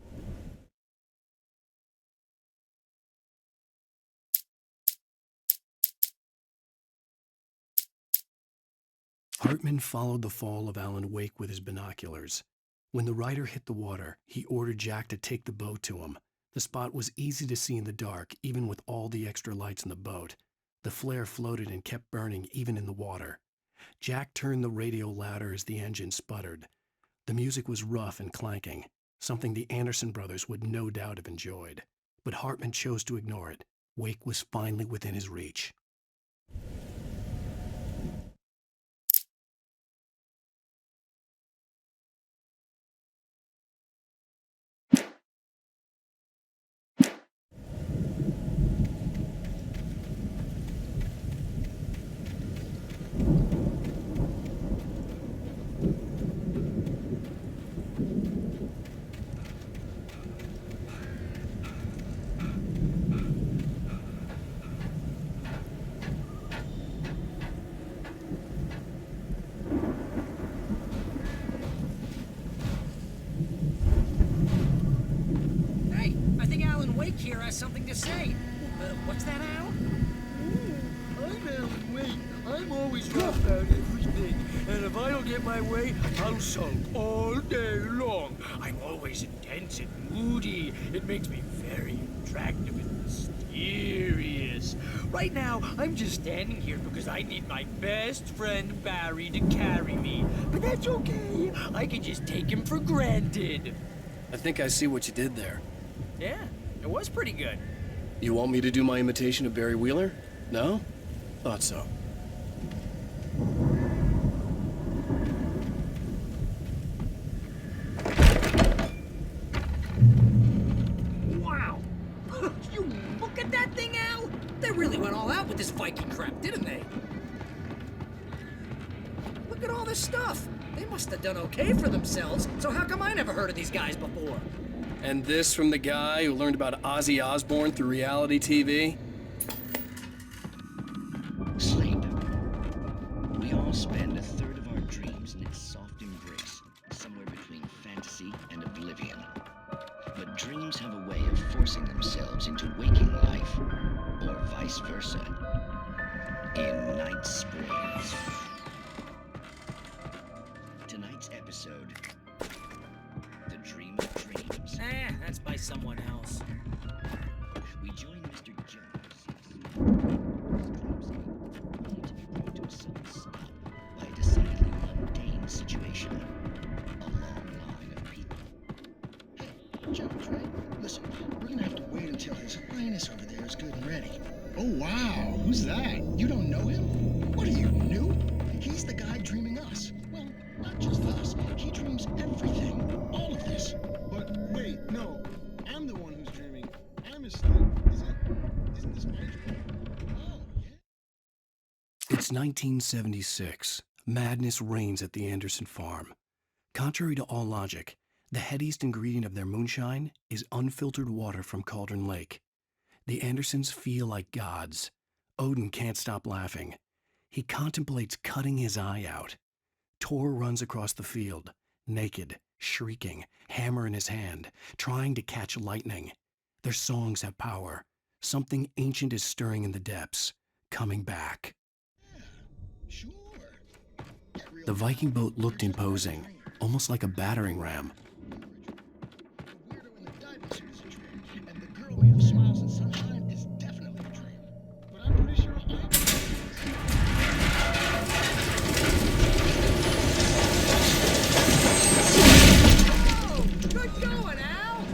Hartman followed the fall of Alan Wake with his binoculars. When the rider hit the water, he ordered Jack to take the boat to him. The spot was easy to see in the dark, even with all the extra lights in the boat. The flare floated and kept burning even in the water. Jack turned the radio louder as the engine sputtered. The music was rough and clanking, something the Anderson brothers would no doubt have enjoyed. But Hartman chose to ignore it. Wake was finally within his reach. Here has something to say. What's that, Al? I'm Alan Wake. I'm always rough about everything. And if I don't get my way, I'll sulk all day long. I'm always intense and moody. It makes me very attractive and mysterious. Right now, I'm just standing here because I need my best friend Barry to carry me. But that's okay. I can just take him for granted. I think I see what you did there. Yeah. It was pretty good. You want me to do my imitation of Barry Wheeler? No? Thought so. Wow! You look at that thing, Al! They really went all out with this Viking crap, didn't they? Look at all this stuff. They must have done okay for themselves, so how come I never heard of these guys before? And this from the guy who learned about Ozzy Osbourne through reality TV? Sleep. We all spend a third of our dreams in its soft embrace, somewhere between fantasy and oblivion. But dreams have a way of forcing themselves into waking life, or vice versa, in Night Springs. Tonight's episode, The Dream of Dreams. That's by someone else. We join Mr. Jones. To a sudden stop by a decidedly mundane situation. A long line of people. Hey, Jones, right? Listen, we're gonna have to wait until His Highness over there is good and ready. Oh, wow. Who's that? You don't know him? What are you, new? He's the guy dreaming us. Well, not just us. He dreams everything. All of this. But wait, no. I'm the one who's dreaming. I'm asleep. Isn't this my dream? Oh, yeah. It's 1976. Madness reigns at the Anderson farm. Contrary to all logic, the headiest ingredient of their moonshine is unfiltered water from Cauldron Lake. The Andersons feel like gods. Odin can't stop laughing. He contemplates cutting his eye out. Tor runs across the field, naked, shrieking, hammer in his hand, trying to catch lightning. Their songs have power. Something ancient is stirring in the depths, coming back. Sure. The Viking boat looked imposing, almost like a battering ram. The weirdo in the diving suit is a dream, and the girl made of smiles and sunshine is definitely a dream. But I'm pretty sure Good going, Al!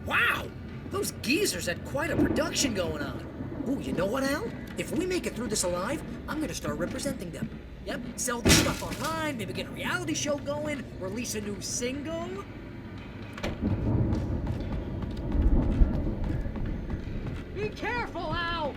Wow! Those geezers had quite a production going on. Ooh, you know what, Al? If we make it through this alive, I'm gonna start representing them. Yep, sell their stuff online, maybe get a reality show going, release a new single. Be careful, Al!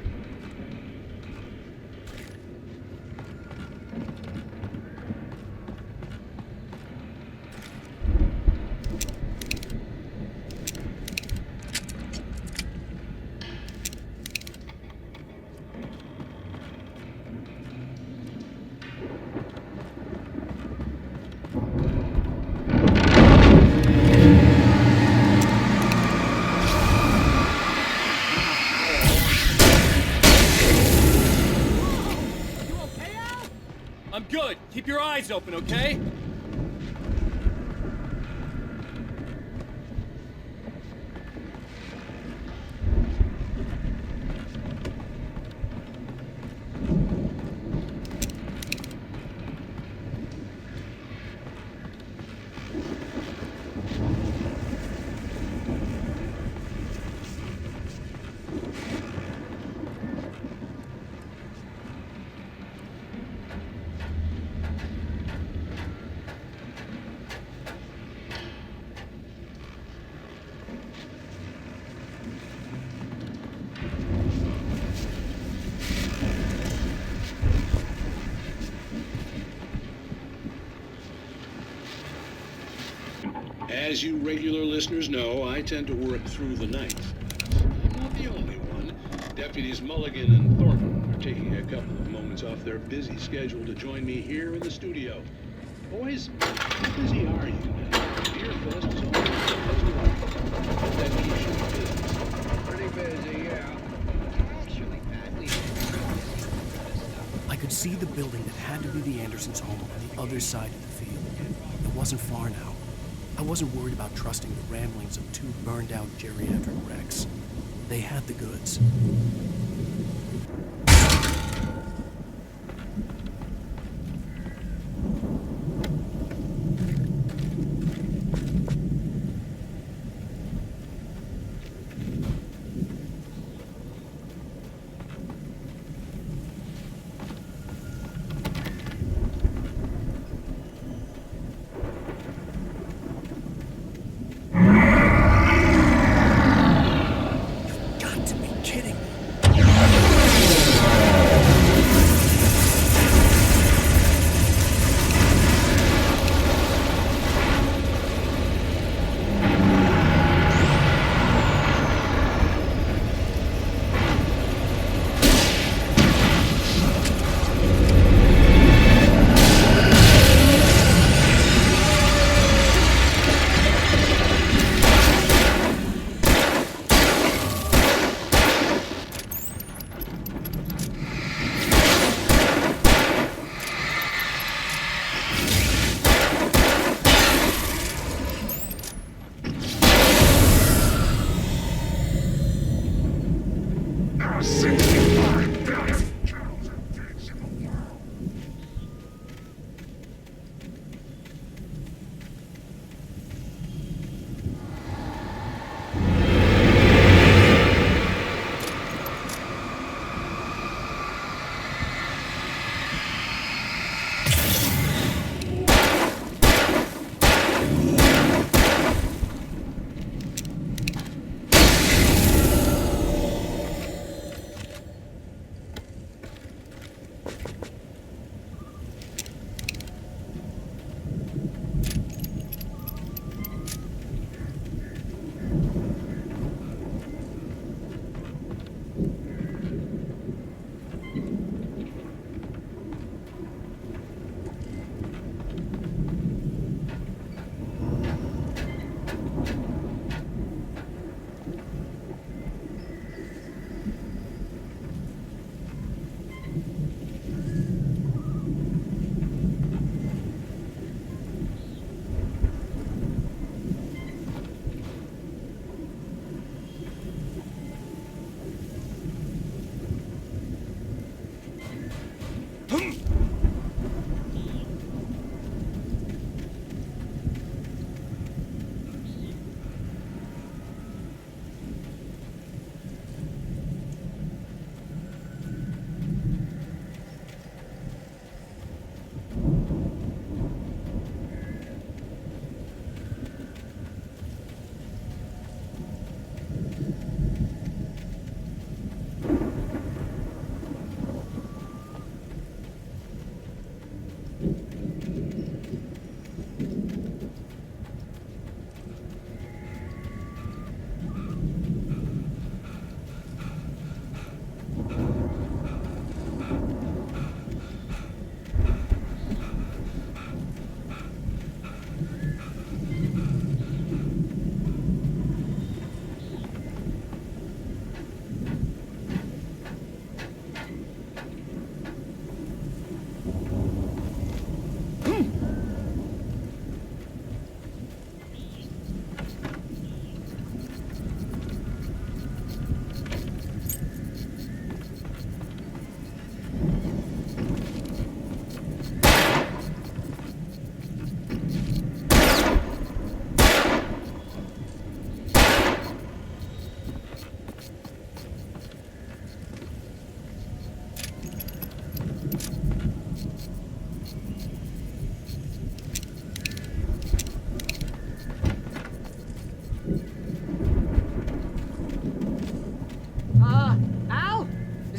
I'm good. Keep your eyes open, okay? As you regular listeners know, I tend to work through the night. I'm not the only one. Deputies Mulligan and Thornton are taking a couple of moments off their busy schedule to join me here in the studio. Boys, how busy are you now? Beer Fest is almost hope that keeps you in business. Pretty busy, yeah. Actually, Pat, we I could see the building that had to be the Andersons' home on the other side of the field. It wasn't far now. I wasn't worried about trusting the ramblings of two burned-out geriatric wrecks. They had the goods.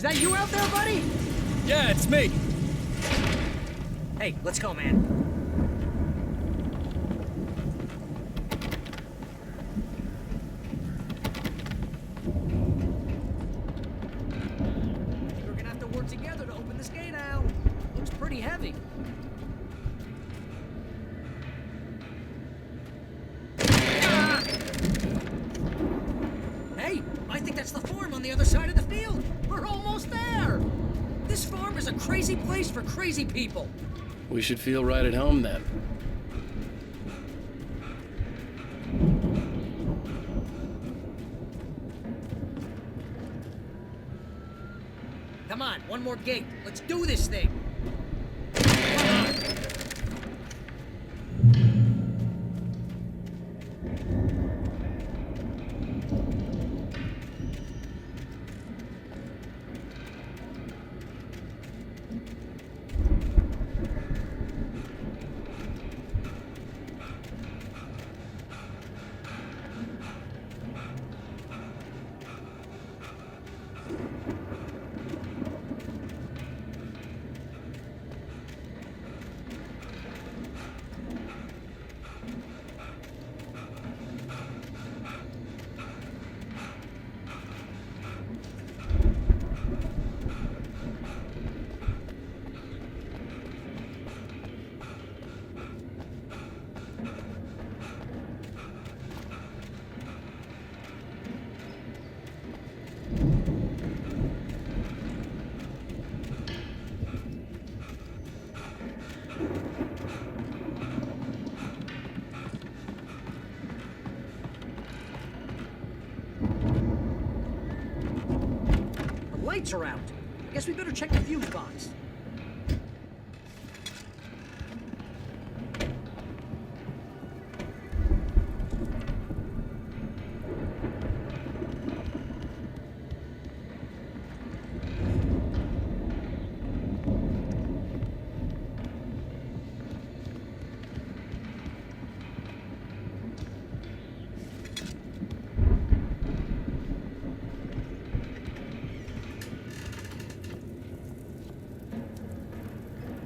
Is that you out there, buddy? Yeah, it's me. Hey, let's go, man. We're gonna have to work together to open this gate, Al. Looks pretty heavy. Hey, I think that's the farm on the other side of the field. We're almost there. This farm is a crazy place for crazy people. We should feel right at home then. Come on, one more gate. Let's do this thing. Lights are out. I guess we better check the fuse box.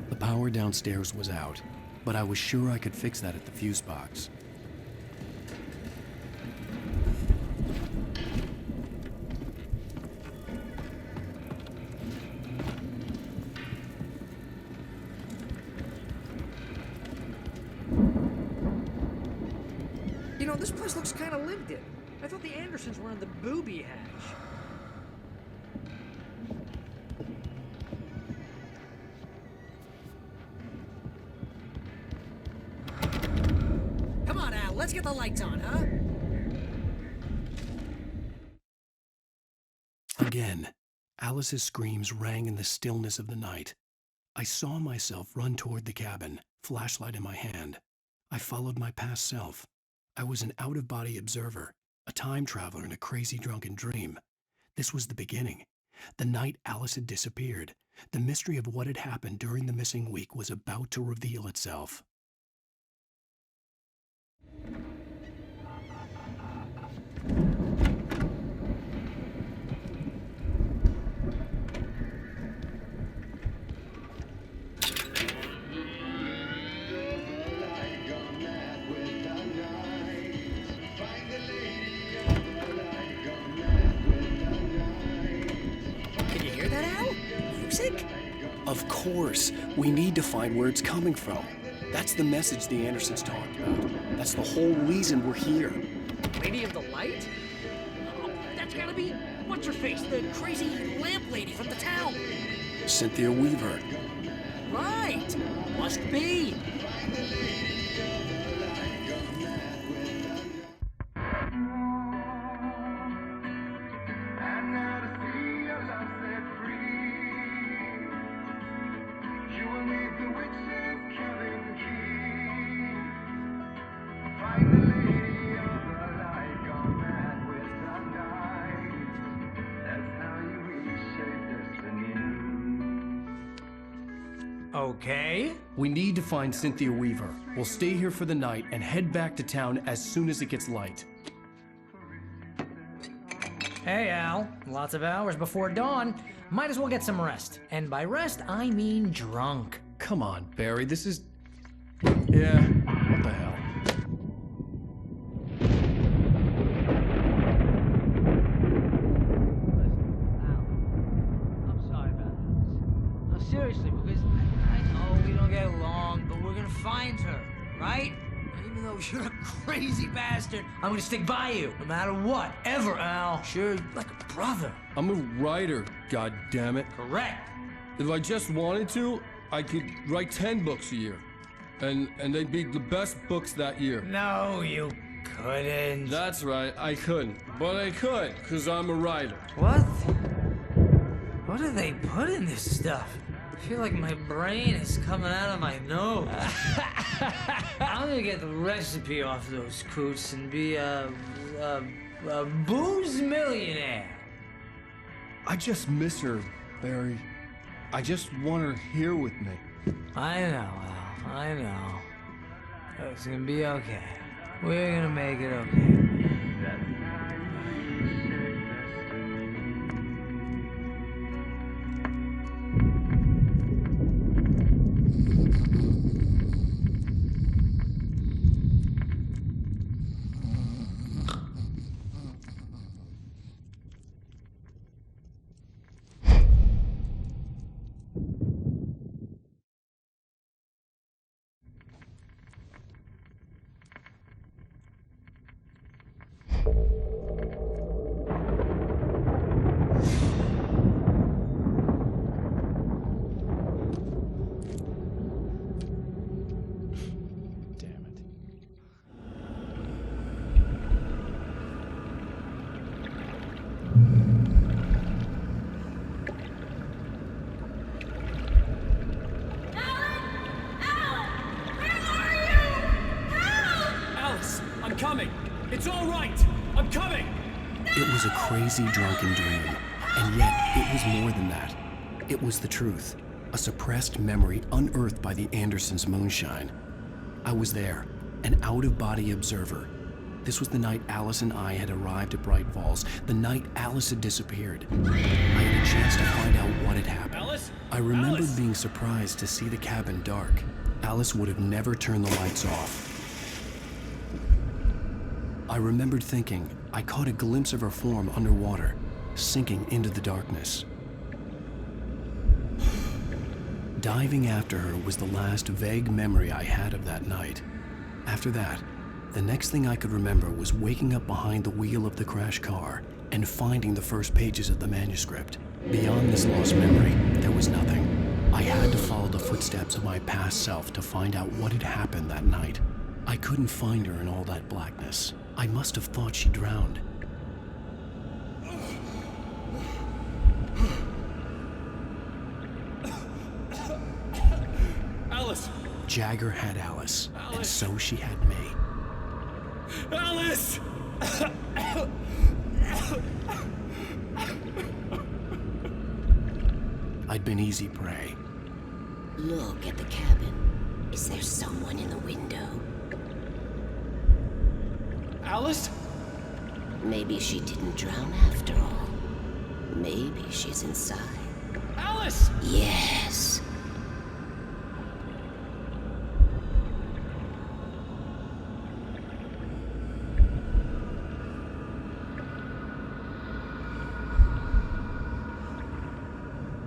The power downstairs was out, but I was sure I could fix that at the fuse box. You know, this place looks kind of lived in. I thought the Andersons were in the booby hatch. Come on, Al, let's get the lights on, huh? Again, Alice's screams rang in the stillness of the night. I saw myself run toward the cabin, flashlight in my hand. I followed my past self. I was an out-of-body observer, a time traveler in a crazy drunken dream. This was the beginning. The night Alice had disappeared. The mystery of what had happened during the missing week was about to reveal itself. Can you hear that, Al? Music? Of course, we need to find where it's coming from. That's the message the Andersons talked about. That's the whole reason we're here. Lady of the Light? Oh, that's gotta be what's-her-face, the crazy lamp lady from the town. Cynthia Weaver. Right! Must be. Okay. We need to find Cynthia Weaver. We'll stay here for the night and head back to town as soon as it gets light. Hey, Al. Lots of hours before dawn. Might as well get some rest. And by rest, I mean drunk. Come on, Barry, this is... Yeah, what the hell? I'm sorry about this. No, seriously, because I know we don't get along, but we're gonna find her, right? Even though you're a crazy bastard, I'm gonna stick by you, no matter what, ever, Al. Sure, like a brother. I'm a writer, goddammit. Correct. If I just wanted to, I could write 10 books a year. And they'd be the best books that year. No, you couldn't. That's right, I couldn't. But I could, because I'm a writer. What? What do they put in this stuff? I feel like my brain is coming out of my nose. I'm gonna get the recipe off those coots and be a booze millionaire. I just miss her, Barry. I just want her here with me. I know, Al. I know. It's gonna be okay. We're gonna make it okay. Coming! It's all right! I'm coming! It was a crazy, drunken dream, and yet it was more than that. It was the truth, a suppressed memory unearthed by the Andersons' moonshine. I was there, an out-of-body observer. This was the night Alice and I had arrived at Bright Falls, the night Alice had disappeared. I had a chance to find out what had happened. Alice? I remembered Alice? being surprised to see the cabin dark. Alice would have never turned the lights off. I remembered thinking I caught a glimpse of her form underwater, sinking into the darkness. Diving after her was the last vague memory I had of that night. After that, the next thing I could remember was waking up behind the wheel of the crashed car and finding the first pages of the manuscript. Beyond this lost memory, there was nothing. I had to follow the footsteps of my past self to find out what had happened that night. I couldn't find her in all that blackness. I must have thought she drowned. Alice! Jagger had Alice, and so she had me. Alice! I'd been easy prey. Look at the cabin. Is there someone in the window? Alice? Maybe she didn't drown after all. Maybe she's inside. Alice! Yes.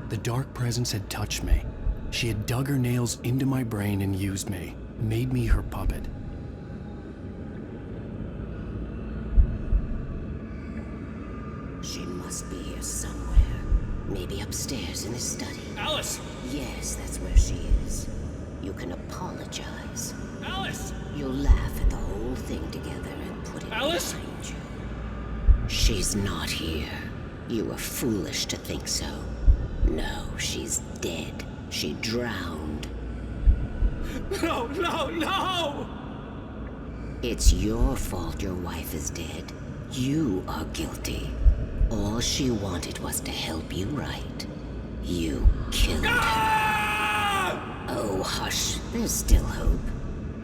The dark presence had touched me. She had dug her nails into my brain and used me, made me her puppet. She must be here somewhere. Maybe upstairs in the study. Alice! Yes, that's where she is. You can apologize. Alice! You'll laugh at the whole thing together and put it Alice? behind you. She's not here. You were foolish to think so. No, she's dead. She drowned. No, no, no! It's your fault your wife is dead. You are guilty. All she wanted was to help you right. You killed her. Oh, hush. There's still hope.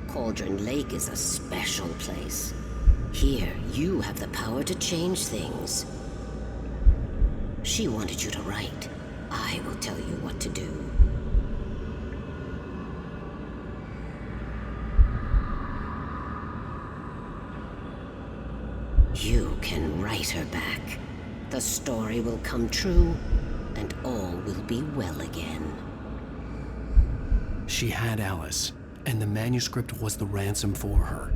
Cauldron Lake is a special place. Here, you have the power to change things. She wanted you to write. I will tell you what to do. You can write her back. The story will come true, and all will be well again. She had Alice, and the manuscript was the ransom for her.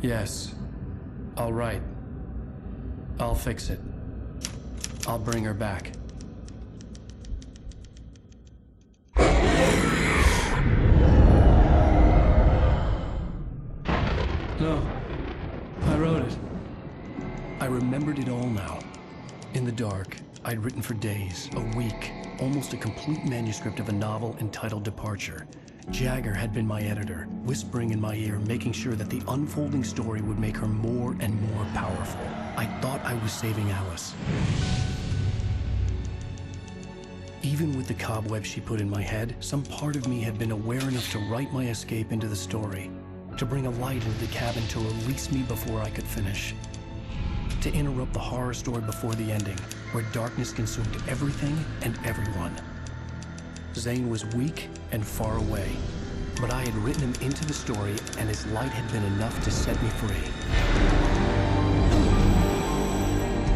Yes. All right. I'll fix it. I'll bring her back. No. I wrote it. I remembered it all now. In the dark, I'd written for days, a week, almost a complete manuscript of a novel entitled Departure. Jagger had been my editor, whispering in my ear, making sure that the unfolding story would make her more and more powerful. I thought I was saving Alice. Even with the cobwebs she put in my head, some part of me had been aware enough to write my escape into the story, to bring a light into the cabin to release me before I could finish, to interrupt the horror story before the ending, where darkness consumed everything and everyone. Zane was weak and far away, but I had written him into the story, and his light had been enough to set me free.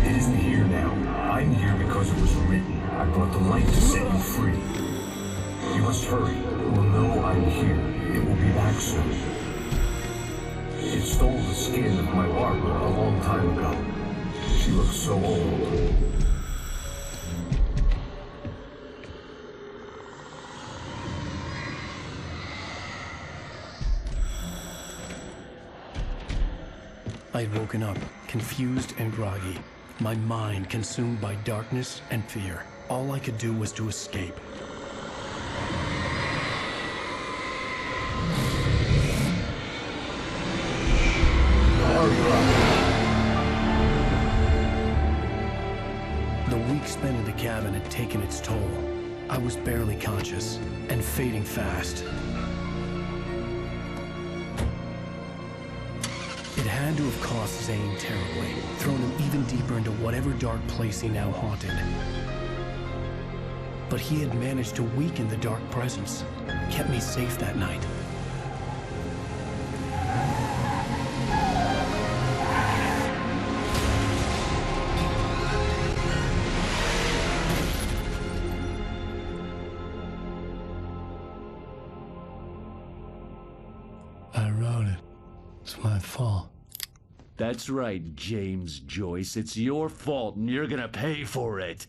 It isn't here now. I'm here because it was written. I brought the light to set you free. You must hurry. It will know I'm here. It will be back soon. It stole the skin of my Barbara a long time ago. She looks so old. I'd woken up, confused and groggy, my mind consumed by darkness and fear. All I could do was to escape. The week spent in the cabin had taken its toll. I was barely conscious, and fading fast. It had to have cost Zane terribly, thrown him even deeper into whatever dark place he now haunted. But he had managed to weaken the dark presence, kept me safe that night. I wrote it. It's my fault. That's right, James Joyce. It's your fault, and you're gonna pay for it.